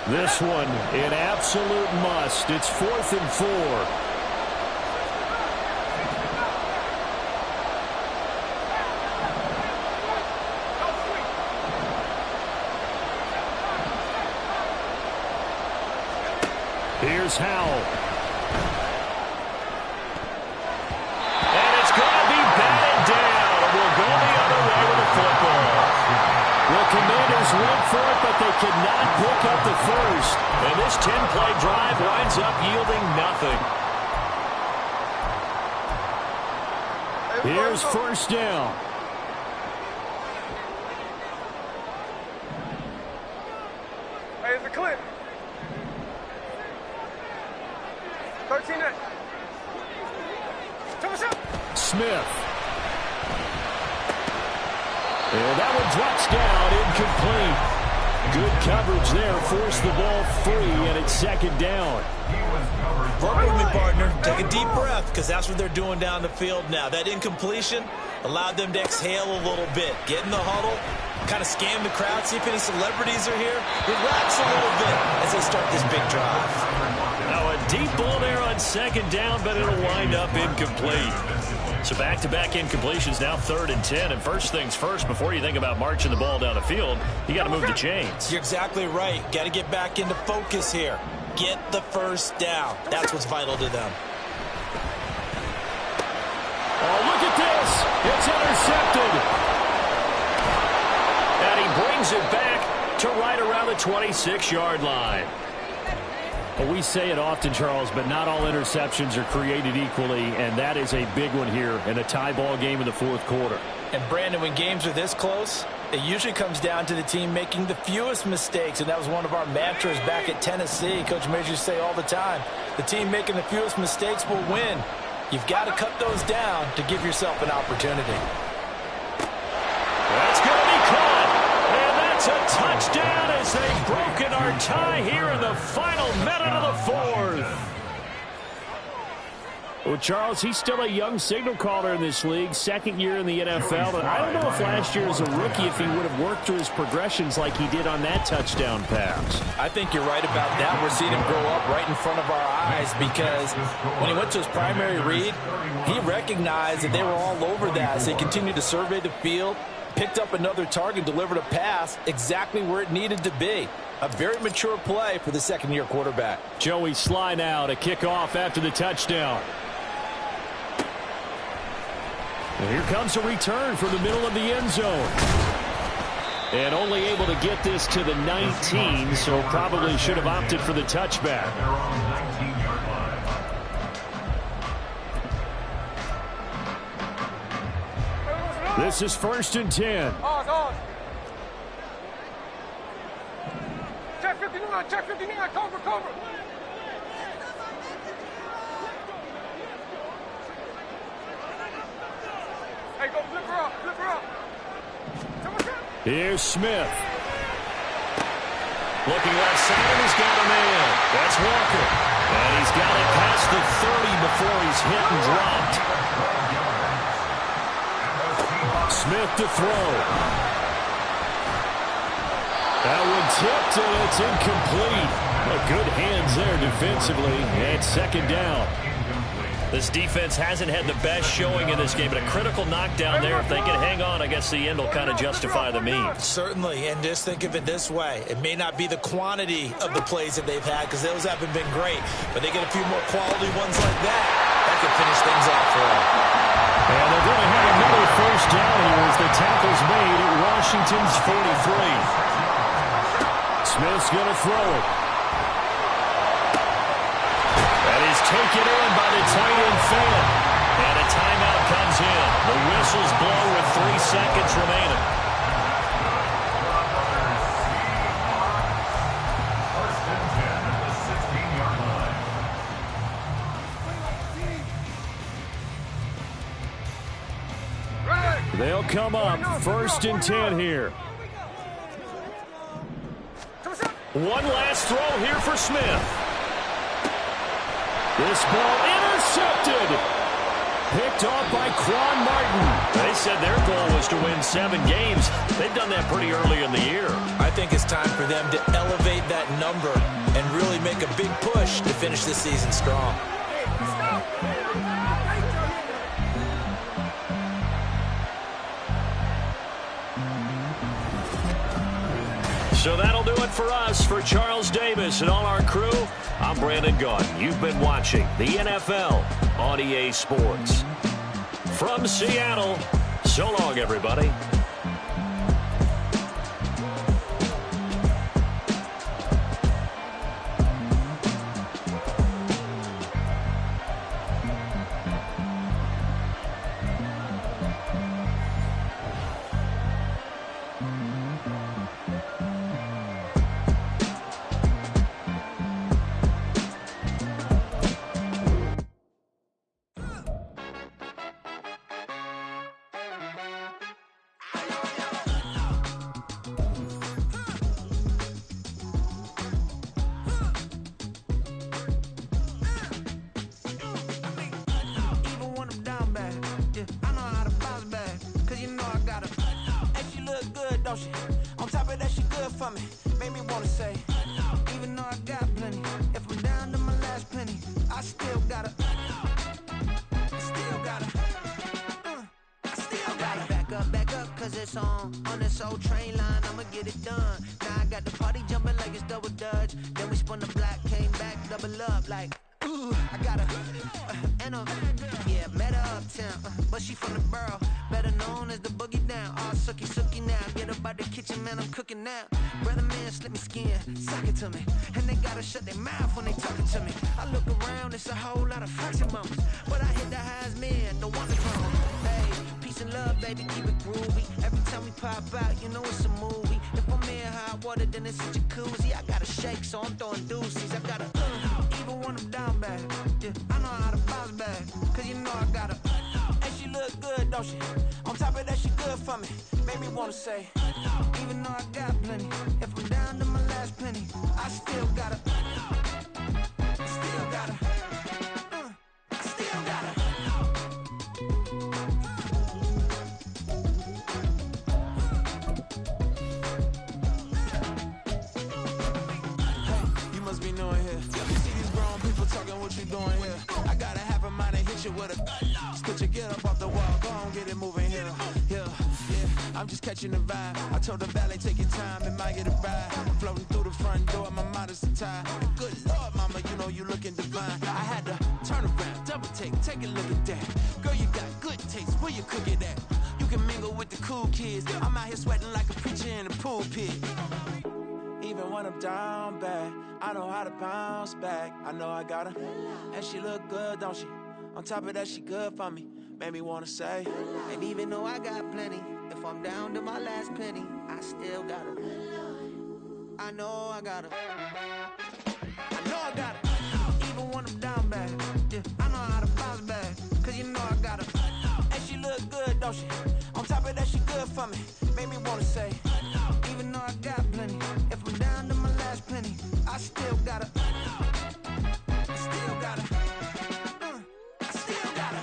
This one, an absolute must. It's 4th and 4. Here's Howell. And it's going to be batted down. And we'll go the other way with the football. Well, Commanders went for it, but they could not pick up the first. And this 10-play drive winds up yielding nothing. Here's 1st down. Hey, it's a clip. 13 8. Smith. And that one drops down, incomplete. Good coverage there, forced the ball free, and it's 2nd down. Work with me, partner. Take a deep breath, because that's what they're doing down the field now. That incompletion allowed them to exhale a little bit. Get in the huddle, kind of scan the crowd, see if any celebrities are here. Relax a little bit as they start this big drive. Now a deep ball there on 2nd down, but it'll wind up incomplete. So back-to-back incompletions, now 3rd and 10. And first things first, before you think about marching the ball down the field, you got to move the chains. You're exactly right. Got to get back into focus here. Get the first down. That's what's vital to them. Oh, look at this. It's intercepted. And he brings it back to right around the 26-yard line. Well, we say it often, Charles, but not all interceptions are created equally, and that is a big one here in a tie ball game in the 4th quarter. And, Brandon, when games are this close, it usually comes down to the team making the fewest mistakes, and that was one of our mantras back at Tennessee. Coach Major used to say all the time, the team making the fewest mistakes will win. You've got to cut those down to give yourself an opportunity. That's going to be caught. And that's a touchdown as they've broken our tie here in the final minute of the 4th. Well, Charles, he's still a young signal caller in this league, 2nd year in the NFL. And I don't know if last year as a rookie if he would have worked through his progressions like he did on that touchdown pass. I think you're right about that. We're seeing him grow up right in front of our eyes because when he went to his primary read, he recognized that they were all over that as they continued to survey the field, picked up another target, delivered a pass exactly where it needed to be. A very mature play for the 2nd-year quarterback. Joey Sly now to kick off after the touchdown. And here comes a return from the middle of the end zone. And only able to get this to the 19, so probably should have opted for the touchback. This is 1st and 10. Check 59, check 59, cover, cover. Hey, go flip her up, flip her up. Here's Smith. Looking left side, and he's got a man. That's Walker. And he's got it past the 30 before he's hit and dropped. Smith to throw. That one tipped, and it's incomplete. But good hands there defensively, and 2nd down. This defense hasn't had the best showing in this game, but a critical knockdown there. If they can hang on, I guess the end will kind of justify the means. Certainly, and just think of it this way. It may not be the quantity of the plays that they've had, because those haven't been great, but they get a few more quality ones like that. That could finish things off for them. And they're going to have another 1st down here as the tackle's made at Washington's 43. Smith's going to throw it. Taken in by the tight end fan. And a timeout comes in. The whistles blow with 3 seconds remaining. They'll come up 1st and 10 here. One last throw here for Smith. This ball intercepted. Picked off by Quan Martin. They said their goal was to win 7 games. They've done that pretty early in the year. I think it's time for them to elevate that number and really make a big push to finish the season strong. So that'll do it for us. For Charles Davis and all our crew, I'm Brandon Gaudin. You've been watching the NFL on EA Sports. From Seattle, so long, everybody. On top of that, she good for me. Made me wanna say, even though I got plenty, if I'm down to my last penny, I still gotta back up, cause it's on this old train line, I'ma get it done. Now I got the party jumping like it's double dutch. Then we spun the block, came back, double up like, ooh, I got a, yeah, met her uptown, but she from the borough, better known as the boogie down. All sucky now, get up out the kitchen, man, I'm cooking now. Brother man, slip me skin, suck it to me, and they gotta shut their mouth when they talking to me. I look around, it's a whole lot of fraction mamas, but I hit the highs, man, the one to come. Hey, peace and love, baby, keep it groovy. Every time we pop out, you know it's a movie. If I'm in hot water, then it's a jacuzzi. I gotta shake, so I'm throwing deuces. I gotta, even when I'm down bad, yeah, I know how to bounce back, cause you know I gotta, and she look good, don't she? On top of that, she good for me. Made me wanna say, even though I got plenty, if I'm down to my last penny, I still gotta, still gotta. I got a half a mind to hit you with a split you, get up off the wall, go on, get it moving here. Yeah, I'm just catching the vibe. I told the valet, take your time, it might get a ride. Floating through the front door, my modest attire. Good Lord, mama, you know you looking divine. I had to turn around, double tap. take a look at that. Girl, you got good taste, where you cook it at? You can mingle with the cool kids. I'm out here sweating like a preacher in the pulpit. Even when I'm down bad, I know how to bounce back. I know I got her, and she look good, don't she? On top of that, she good for me. Made me wanna say, and even though I got plenty, if I'm down to my last penny, I still got her. I know I got her. I know I got her. Even when I'm down bad, yeah, I know how to bounce back. Cause you know I got her. And she look good, don't she? On top of that, she good for me. Made me wanna say, even though I got plenty, if I'm down to my last penny, I still got her. I still got her. I still got her.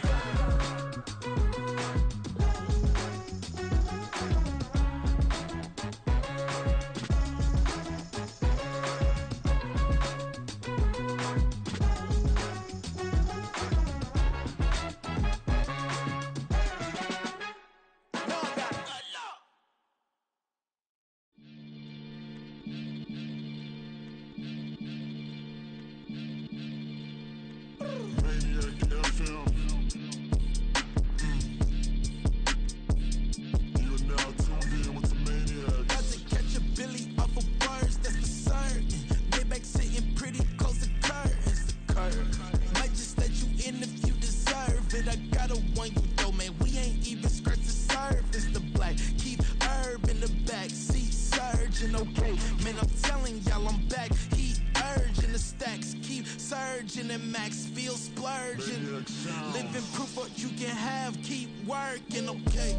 And max feel splurging. Living proof what you can have, keep working, okay?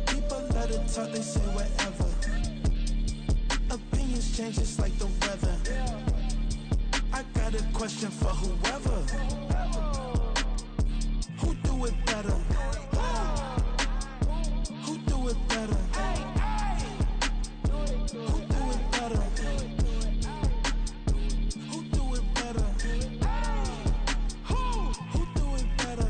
People let it talk, they say whatever. Opinions change just like the weather. I got a question for whoever. Who do it better? Who do it better? Who do it better? Who do it better?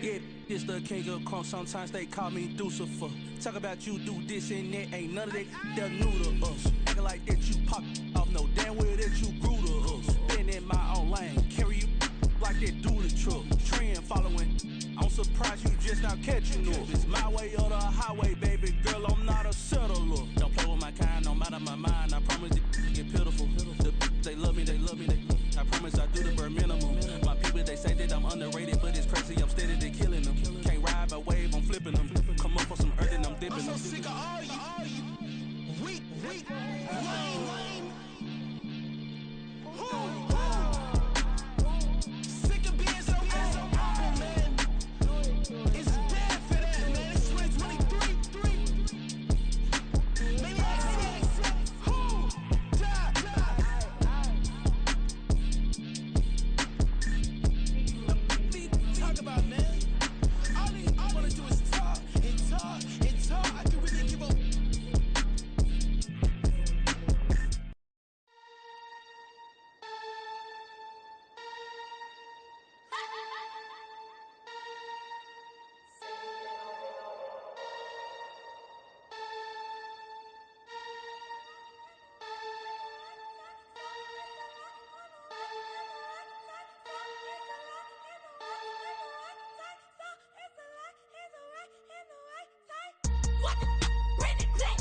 Yeah, this the king of crunk. Sometimes they call me Lucifer. Talk about you do this and that. Ain't none of that. They're new to us. Acting like that you pop off. No damn well that you grew to us. Been in my own lane. Carry you like that do the truck. Trend following. I'm surprised you just now catching up. It's my way or the highway, baby girl. I'm not a settler. Don't play with my kind. I'm out of my mind. I promise it get pitiful. They love me. I promise I do the bare minimum. My people, they say that I'm underrated, but it's crazy. I'm steady, they killing them. Can't ride my wave, I'm flipping them. Come up for some earth and I'm dipping them. I'm so sick of all you. Weak, lame. Sick of being so old, man. It's dead for that, man. It's 2023. Maybe talk about, man. All I wanna do is talk and talk and talk. I can really give up. Bring it back,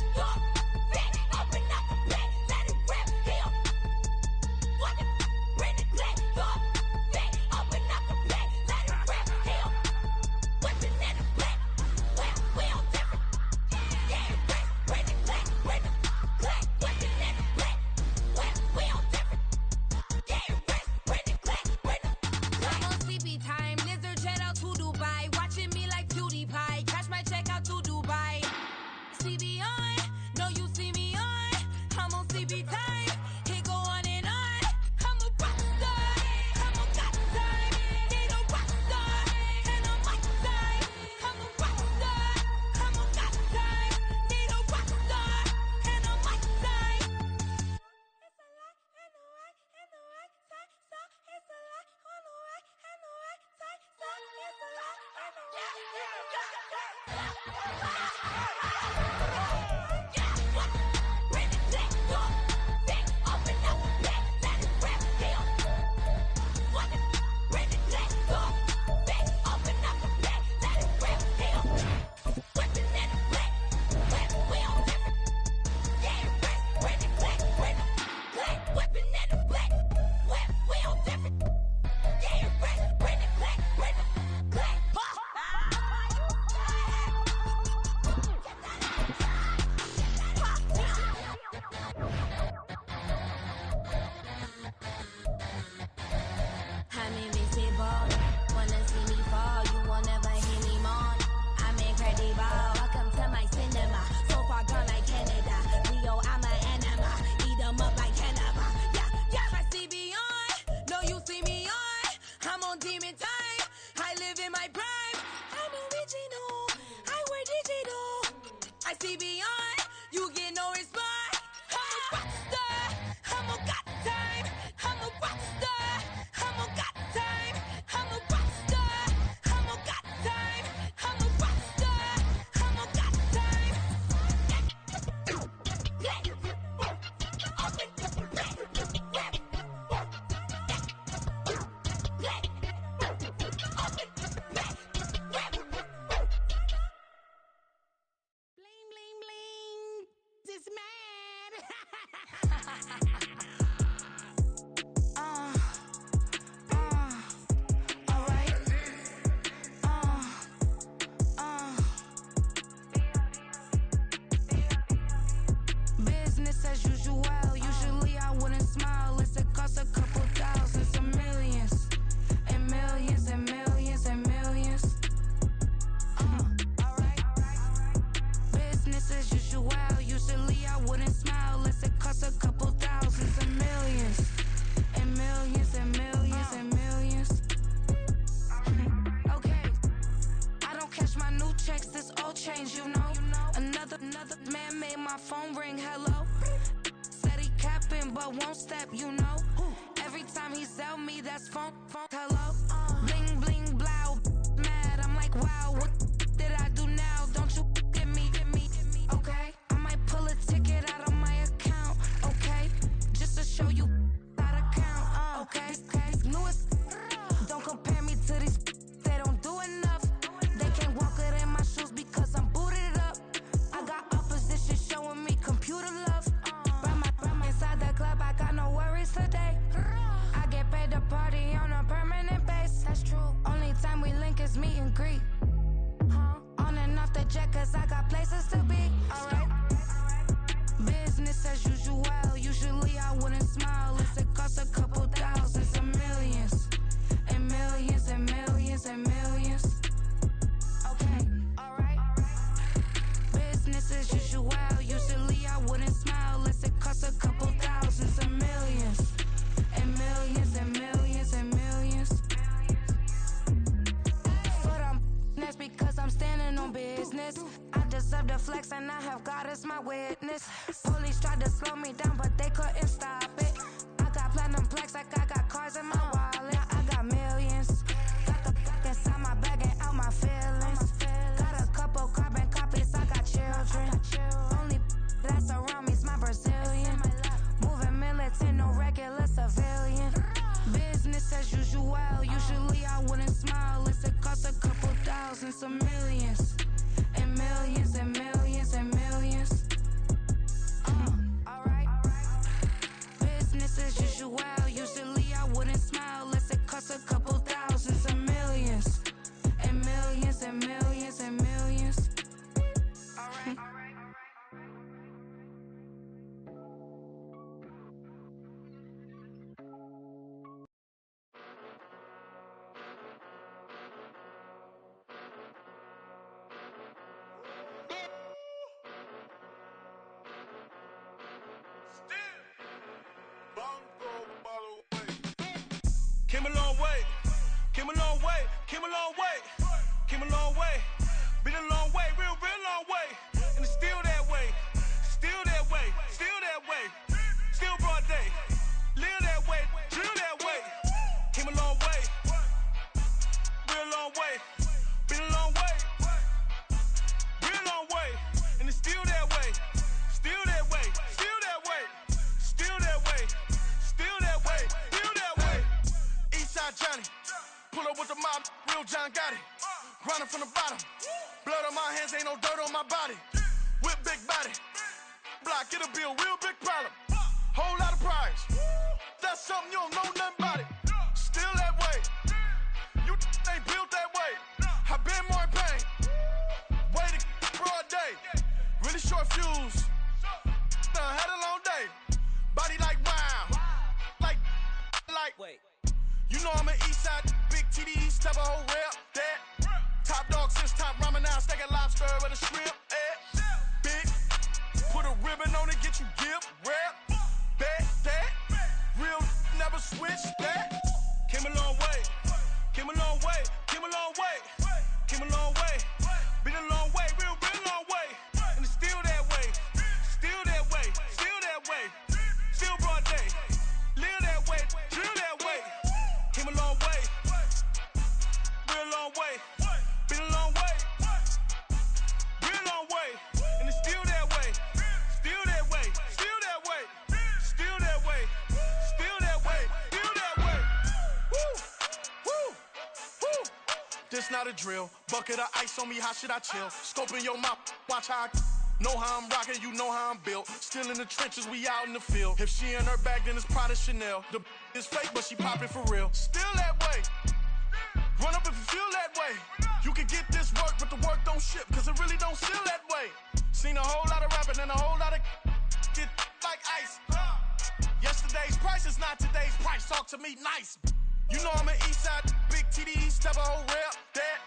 time. I live in my prime. I'm original. I wear digital. I see beyond. You get no response. I'm a rock star. I'm a got time. I'm a rock star. I'm a got time. I'm a rock star. I'm a got time. I'm a rock star. I'm a got time. Bling, bling, bling. This mad. All right. Business as usual. Usually I wouldn't smile. It's a cost a couple thousands, some millions, and millions, and millions, and millions. Alright. Business as usual. Usually I wouldn't smile. Unless it costs a couple thousands, and millions, and millions, and millions, and millions. Okay. I don't catch my new checks. This old change, you know. Another man made my phone ring. Hello. Said he capping, but won't step, you know. Every time he sell me, that's phone. Hello. Bling, bling, blow. Mad. I'm like, wow, what did I do now? Don't you get me. Okay. I might pull a ticket out of my account. Okay. Just to show you how to count. Okay. Newest. Don't compare me to these. They don't do enough. They can't walk it in my shoes because I'm booted up. I got opposition showing me computer love. From inside the club, I got no worries today. I get paid to party on a permanent base. That's true. Only time we link is meet and greet. On and off the jet, cause I got places to be. Alright. Business as usual. Usually I wouldn't smile. Unless it costs a couple thousands, and millions, and millions, and millions, and millions. Okay, alright. Business as usual. Usually I wouldn't smile unless it costs a couple thousands, and millions, and millions, and millions, and millions. But that's because I'm standing on business. I deserve the flex and I have God as my witness. Police tried to slow me down, but they couldn't stop it. I got platinum plaques like I got cars in my wallet. I got millions. Got the fuck inside my bag and out my feelings. Got a couple carbon copies, I got children. Only that's around me's my Brazilian. Moving militant, no regular civilian. Business as usual. Usually I wouldn't smile unless it costs a couple thousands, some millions, and millions, and millions, and millions. Alright. Business as usual. Usually I wouldn't smile unless it costs a couple thousands, and millions, and millions, and millions, and millions. Alright. Came a long way, came a long way, came a long way, came a long way, been a long way, real long way, and it's still that way, still that way, still that way, still broad day, live that way, drill that way, came a long way, real long way, been a long way, real long way, and it's still that way, still that way, still that way, still that way, still that way, still that way. Eastside Johnny, pull up with the mob, real John got it. Grinding from the bottom, blood on my hands, ain't no dirt on my body. Whip big body, block, it'll be a real big problem. Whole lot of prize, that's something you don't know nothing about it. Still that way, you ain't built that way. I been more in pain, way to broad day. Really short fuse, had a long day. Body like wow, like. Wait. You know I'm an Eastside, big TDs, type of whole rep, that. Top dog since top ramen now, steak and lobster with a shrimp, big, put a ribbon on it, get you give, rep, bet, that. Real never switch, that. this not a drill. Bucket of ice on me, how should I chill? Scoping your mouth, watch how I know how I'm rocking, you know how I'm built. Still in the trenches, we out in the field. If she in her bag, then it's Prada Chanel. The is fake, but she popping for real. Still that way. Run up if you feel that way. You can get this work, but the work don't ship, cause it really don't feel that way. Seen a whole lot of rapping and a whole lot of get like ice. Yesterday's price is not today's price. Talk to me nice. You know I'm an Eastside, big TDE, step a whole rep, that.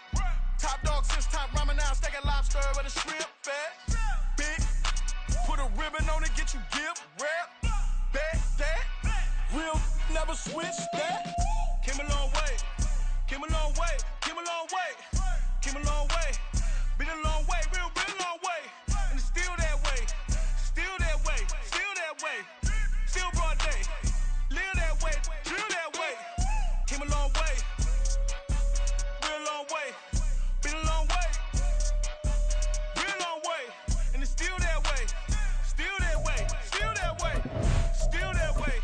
Top dog since top ramen now, steak and lobster with a shrimp, fat. Big, put a ribbon on it, get you gift, rep, bet, that. Real, never switch, that. Came a long way, came a long way, came a long way, came a long way. Been a long way, real long way. And it's still that way, still that way, still that way. Still broad day, live that way, drill that way. Came a long way, real long way. Been a long way, real long way. And it's still that way, still that way, still that way, still that way,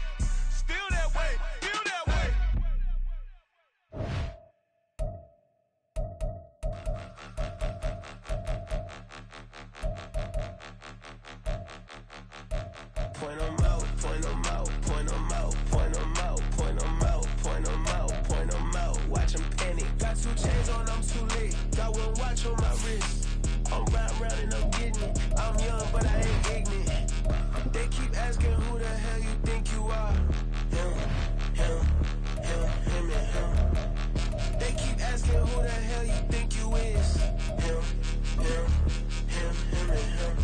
still that way, still that way. Point 'em out, point 'em out, point 'em out, point 'em out, point 'em out, point 'em out, point 'em out. Watch 'em panic. Got 2 chains on, I'm too late. Got 1 watch on my wrist. I'm round and I'm getting it. I'm young, but I ain't ignorant. They keep asking who the hell you think you are. Him, him, him, him, and him. They keep asking who the hell you think you is. Him, him, him, him, and him.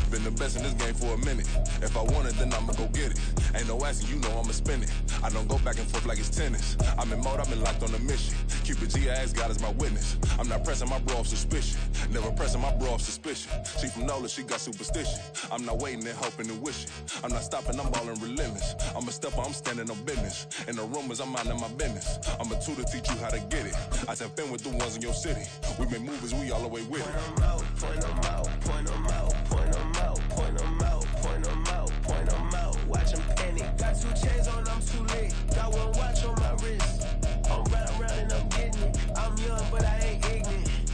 Been the best in this game for a minute. If I want it, then I'ma go get it. Ain't no asking, you know I'ma spin it. I don't go back and forth like it's tennis. I'm in mode, I've been locked on a mission. Cupid G, I ask God as my witness. I'm not pressing my bro off suspicion. Never pressing my bro off suspicion. She from Nola, she got superstition. I'm not waiting and hoping and wishing. I'm not stopping, I'm balling relentless. I'm a stepper, I'm standing on business. In the rumors, I'm minding my business. I'm a tutor, teach you how to get it. I tap in with the ones in your city. We been movers, we all the way with it. Point 'em out, point 'em out, point 'em out, point 'em out, point 'em out, point 'em out, point 'em out. Watch 'em panic. Got 2 chains on, I'm too late. Got 1 watch on my wrist. I'm round and I'm getting it. I'm young, but I ain't ignorant.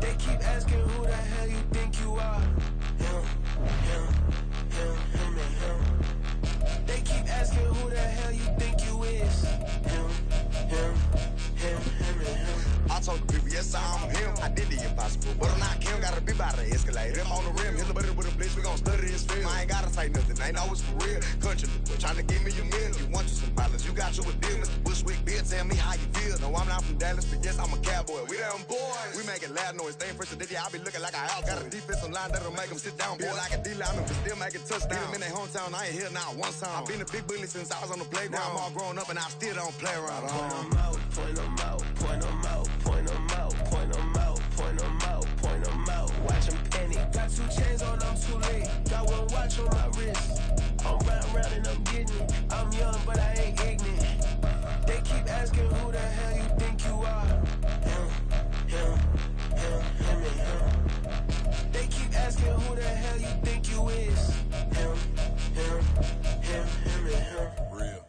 They keep asking who the hell you think you are. Him, him, him, him, and him. They keep asking who the hell you think you is. Him, him, him, him, and him. I told the people, yes, I'm him. I did the impossible, but I'm not Kim. Gotta be by the escalator. Him on the rim, hit the butter with a blitz. We gon' study this film. I ain't gotta say nothing, ain't always for real. Country, trying to give me a meal. You want you some violence, you got you a deal. Mr. Bushwick, Bill, tell me how you feel. No, I'm not from Dallas, but yes, I'm a cowboy. We them boys. We making loud noise. Stay first to I be looking like a house. Got a defensive line that'll make them sit down. Feel like a D-lineman, but still making touchdowns. Beat them in their hometown, I ain't here now one time. I've been a big bully since I was on the playground. Now I'm all grown up and I still don't play around. Point 'em out, point 'em out, point 'em out, point 'em out, point 'em out, point 'em out, point 'em out. Watch 'em panic. Got 2 chains on, I'm too late. Got 1 watch on my wrist. I'm round and I'm getting it. I'm young, but I ain't ignorant. They keep asking who the hell you think you are. Him, him, him, him, and him. They keep asking who the hell you think you is. Him, him, him, him, and him. Real.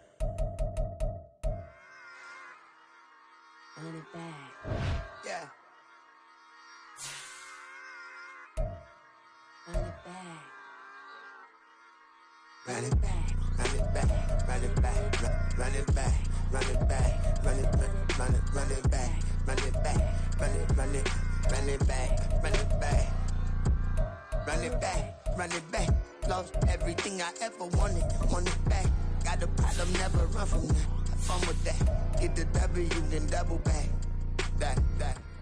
Run it back. Yeah. Run it back. Run it back, run it back, run it back, run it back, run it back, run it back, run it back, run it back, run it back, run it back, run it back, run it back. Lost everything I ever wanted, want it back. Got a problem, never run from that. Have fun with that. Get the W, then double back. That.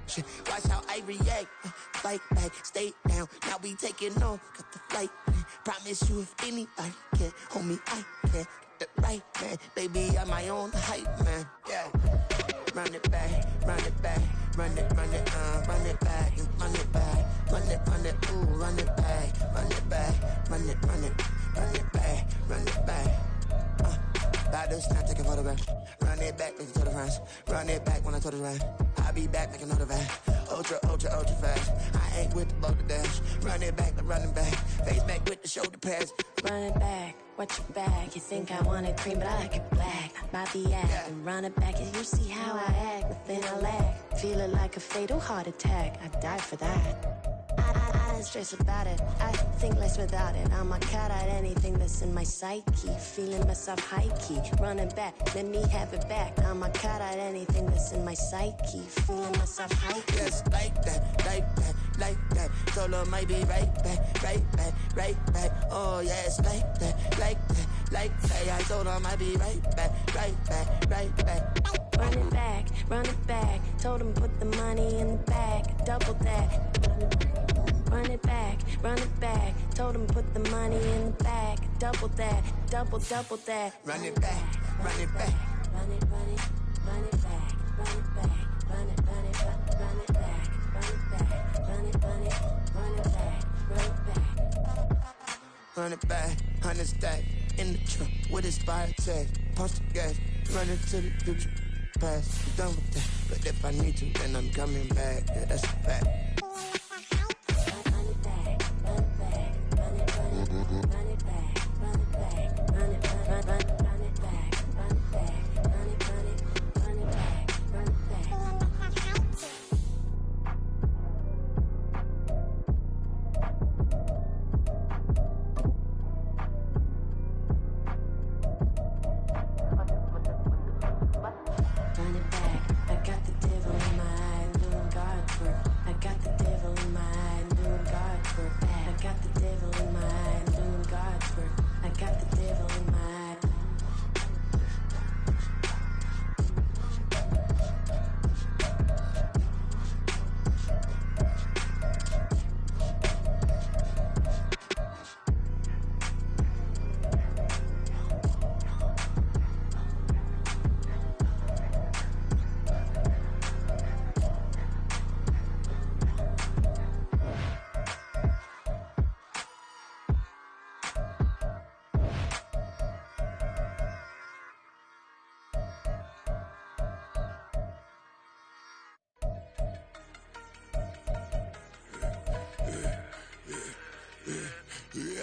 Shit. Watch how I react. Fight back, stay down. Now we taking off, got the flight. Promise you if anybody can, homie, I can. Get the right man, baby, I'm my own hype man. Yeah. Run it back, run it back, run it, run it back, run it back, run it, ooh, run it back, run it back, run it, run it back, run it back. Battles, not taking photograph. Run it back, make it to the friends. Run it back when I told it right. I'll be back, make another van. Ultra fast. I ain't with the boat to dash. Run it back, but running back. Face back with the shoulder pads. Run it back, watch your back. You think I want it cream, but I like it black. My the act and run it back, and you see how I act within a lag. feeling like a fatal heart attack. I'd die for that. I don't stress about it, I think less without it. I'ma cut out anything that's in my psyche. Feeling myself high-key, running back, let me have it back. I'ma cut out anything that's in my psyche. Feeling myself high-key. Yes, like that, like that, like that. Solo might be right back, right back, right back. Oh yes, like that, like that, like that. I told him I'd be right back, right back, right back. Run it back. Told him put the money in the bag, double that. Run it back. Told him put the money in the bag, double that, double that. Run it back, run it back. Run it back, run it back, run it back, run it back, run it back, run it back. Run it back, 100 stack in the trunk with his fire tag. Punch the gas, run into the future. Past, I'm done with that. But if I need to, then I'm coming back. Yeah, that's a fact.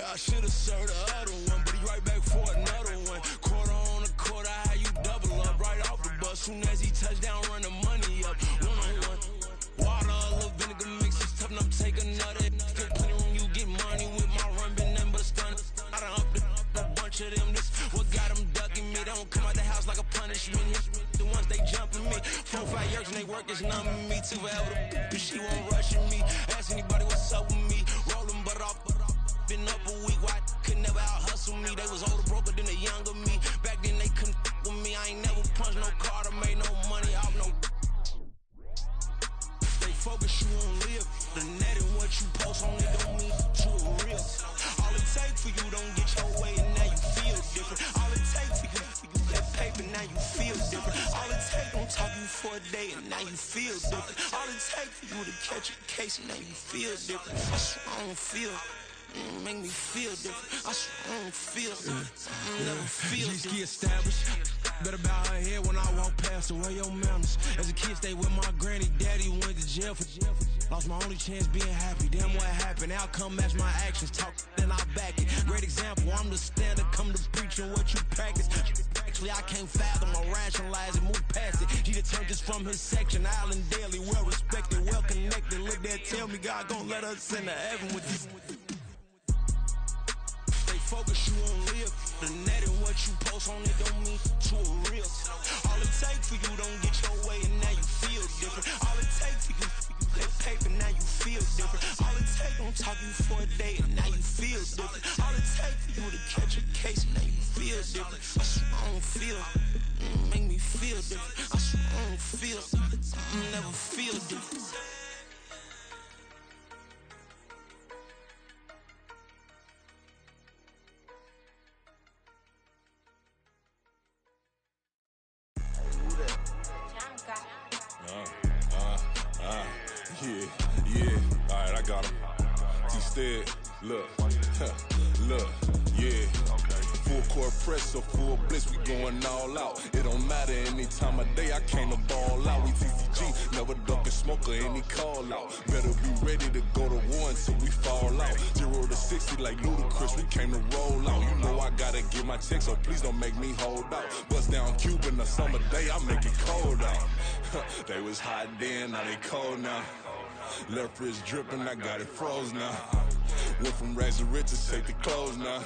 I should've served the other one, but he right back for another one. Quarter on a quarter, how you double up right off the bus. Soon as he touched down, run the money up. One-on-one. Water, a little vinegar mix, it's tough enough to take another. Still plenty room, you get money with my run, been nothing but a stun. I done upped a bunch of them. This what got them ducking me. They don't come out the house like a punishment. The ones they jumping me. 4 or 5 years and they work is numbing me. Too forever, but she won't rushing me. Ask anybody what's up with me. Rolling butt off. Been up a week, why could never out hustle me? They was older, broker than the younger me. Back then they couldn't with me. I ain't never punched no card or made no money off no. They focus you on live. The net and what you post on it don't mean to a real. All it take for you don't get your way and now you feel different. All it take for you that paper now you feel different. All it take don't talk you for a day and now you feel different. All it take for you to catch a case and now you feel different. That's what I don't feel. Make me feel different. I swear I don't feel I never feel different. G-ski established. Better bow her head when I walk past the way your manners. As a kid, stayed with my granny, daddy went to jail for lost my only chance being happy. Damn what happened. Outcome match my actions. Talk, then I back it. Great example, I'm the standard. Come to preaching what you practice. Actually, I can't fathom or rationalize it, move past it. He determined just from his section. Island daily, well respected, well connected. Look there, tell me God gon' let us into heaven with this. Focus you on live. The net and what you post on it don't mean to a real. All it take for you don't get your way and now you feel different. All it take for you that paper now you feel different. All it take don't talk you for a day and now you feel different. All it take for you to catch a case and now you feel different. I swear I don't feel. Make me feel different. I swear I don't feel. I never feel different. Yeah, alright, I got him. Instead, look, yeah. Full court press or full blitz, we going all out. It don't matter any time of day, I came to ball out. We TCG, never ducking smoker and he call out. Better be ready to go to war until we fall out. 0 to 60 like Ludacris, we came to roll out. You know I gotta get my check, so please don't make me hold out. Bust down Cuban a summer day, I make it cold out. They was hot then, now they cold now. Left wrist dripping, I got it froze now. Went from rags to riches, take the clothes now.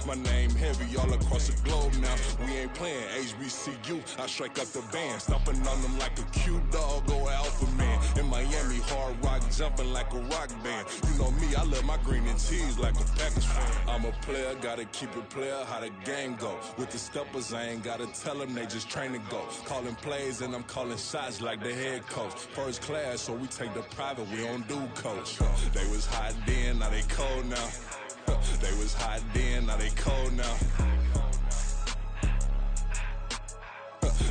My name heavy all across the globe now. We ain't playing HBCU, I strike up the band. Stomping on them like a cute dog or alpha man. In Miami, hard rock jumping like a rock band. You know me, I love my green and cheese like a Packers fan. I'm a player, gotta keep it player, how the game go. With the steppers, I ain't gotta tell them, they just train to go. Calling plays and I'm calling shots like the head coach. First class, so we take the private, we don't do coach. They was hot then, now they cold now. They was hot then, now they cold now.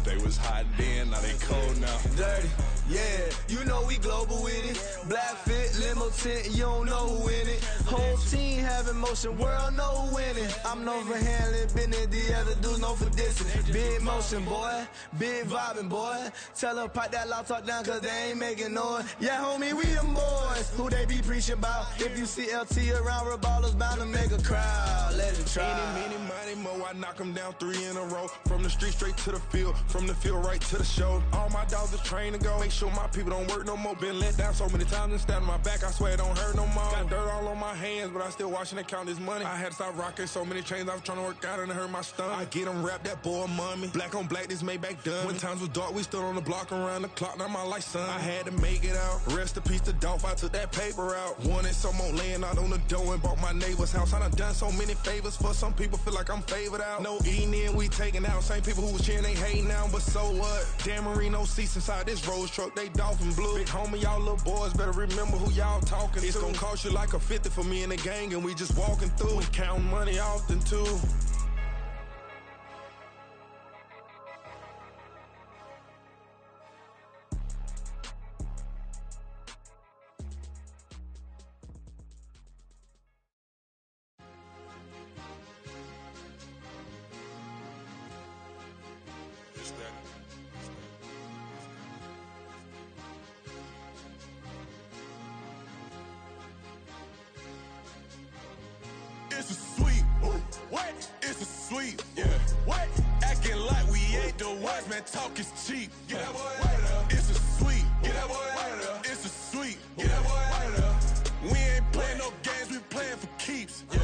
They was hot then, now they cold now. Dirty, yeah, you know we global with it. Black fit, limo tint, you don't know who in it. Whole team having motion, world know who winning. I'm known for handling business, the other dudes known for dissing. Big motion, boy, big vibing, boy. Tell her pipe that loud talk down, cause they ain't making noise. Yeah, homie, we them boys, who they be preaching about. If you see LT around, Reballo's bound to make a crowd. Let it try. Eeny, meeny, miny, mo, I knock them down 3 in a row. From the street straight to the field, from the field right to the show. All my dogs are trained to go. Make sure my people don't work no more. Been let down so many times and stand on my back, I swear it don't hurt no more. Got dirt all on my hands, but I still watching and count this money. I had to stop rocking so many chains, I was trying to work out and it hurt my stomach. I get them rap, that boy mommy. Black on black, this Maybach done. When times was dark, we stood on the block around the clock, now my life son. I had to make it out. Rest in peace to Dolph, I took that paper out. Wanted some more laying out on the door and bought my neighbor's house. I done so many favors for some people, feel like I'm favored out. No eating in, we taking out. Same people who was cheering, they hating now, but so what? Dan Marino seats inside this Rolls truck, they dolphin blue. Big homie, y'all little boys better remember who y'all talking to. It's gonna cost you like a 50 for me and the gang, and we just walking through. We counting money often too. It's a sweep. What? It's a sweep. Yeah. What? Acting like we ain't the ones, man. Talk is cheap. Get that boy out of there. It's a sweep. Get that boy out of there. It's a sweep. Get that boy out of there. We ain't playing no games, we playing for keeps. Yeah.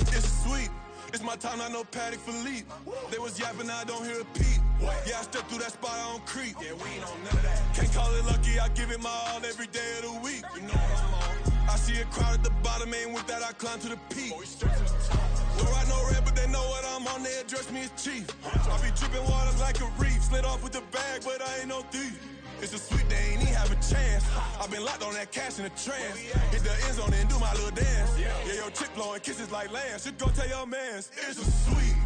It's a sweep. It's my time, not no Paddock Philippe. They was yapping, I don't hear a peep. Yeah, I step through that spot, I don't creep. Yeah, we ain't on none of that. Can't call it lucky, I give it my all every day of the week. You know what I'm on. I see a crowd at the bottom, and with that I climb to the peak. Don't ride no red, but they know what I'm on, they address me as chief. I be dripping water like a reef, slid off with the bag, but I ain't no thief. It's a sweet, they ain't even have a chance. I been locked on that cash in a trance. Hit the end zone and do my little dance. Yeah, your chick blowing kisses like Lance. Just go tell your mans. It's a sweet.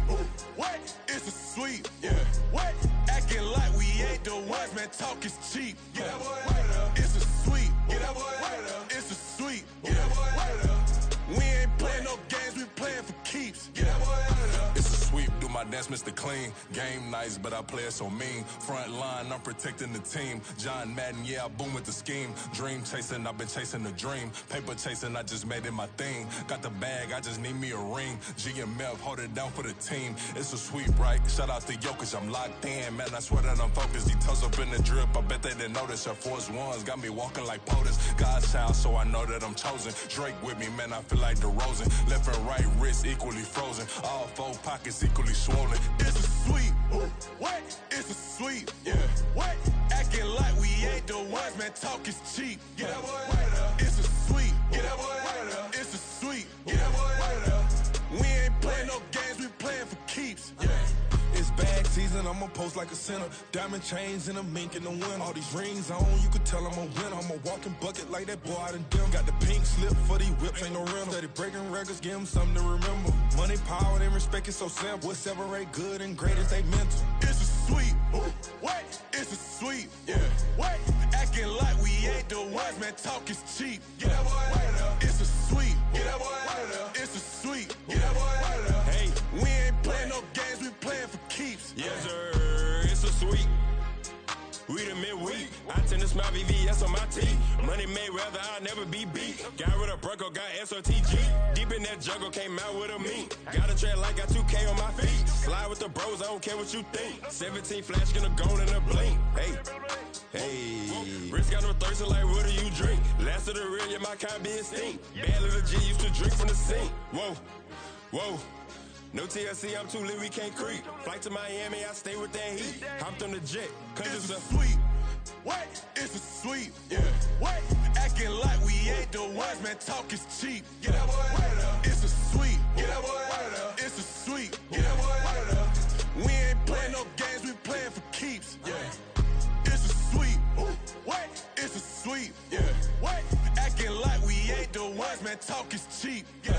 What? It's a sweet. Yeah. What? Acting like we ain't the ones, man. Talk is cheap. Get that boy out of there. It's a sweet. Get that boy out of there. It's a sweet. Get that boy out of there. We ain't playing no games, we playing for keeps. Get that boy out of there. It's a sweep, do my dance, Mr. Clean. Game nice, but I play it so mean. Front line, I'm protecting the team. John Madden, yeah, I boom with the scheme. Dream chasing, I've been chasing the dream. Paper chasing, I just made it my thing. Got the bag, I just need me a ring. GMF, hold it down for the team. It's a sweep, right? Shout out to Jokic, I'm locked in. Man, I swear that I'm focused. These toes up in the drip, I bet they didn't notice. Her force ones got me walking like POTUS. God's child, so I know that I'm chosen. Drake with me, man, I feel like DeRozan. Left and right wrist equally frozen. All 4 pockets equally swollen. It's a sweep. What? It's a sweep. Yeah. What? Acting like we ain't the ones, man. Talk is cheap. Get that boy out of there. It's a sweep. Get that boy out of there. It's a sweep. Get that boy out of there. We ain't playing no games, we playing for keeps. Yeah. It's bag season, I'ma post like a sinner. Diamond chains and a mink in the wind. All these rings on, you could tell I'm a winner. I'm a walking bucket like that boy out in dim. Got the pink slip for these whips, ain't no rental. Steady breaking records, give them something to remember. Money, power, and respect is so simple. What separate good and great is they mental. It's a sweep. What? It's a sweep. Yeah. What? Acting like we ain't the ones, man. Talk is cheap. Get that boy out of there. It's a sweep. Get that boy out of there. It's a sweep. Get that boy out of there. Hey, we ain't playing no games, we playing for keeps. Yes, sir. It's a sweep. We the midweek. I tend to my VVS on my team. Money made rather, I'll never be beat. Got rid of Bronco, got SOTG. Deep in that jungle, came out with a meat. Got a tread like got 2K on my feet. Slide with the bros, I don't care what you think. 17 flash, gonna go in a blink. Hey, wrist got no thirst, like what do you drink? Last of the real, yeah, my kind be extinct. Bad little G used to drink from the sink. Whoa. No TLC, I'm too lit, we can't creep. Flight to Miami, I stay with that heat. Hopped on the jet, cause it's a sweet. What? It's a sweet. Yeah. What? Acting like we ain't the ones, man. Talk is cheap. Get that boy out of there. It's a sweet. Get that boy out of there. It's a sweet. Get that boy out of there. We ain't playing no games, we playing for keeps. Yeah. It's a sweet. What? It's a sweet. Yeah. What? Acting like we ain't the ones, man. Talk is cheap. Yeah.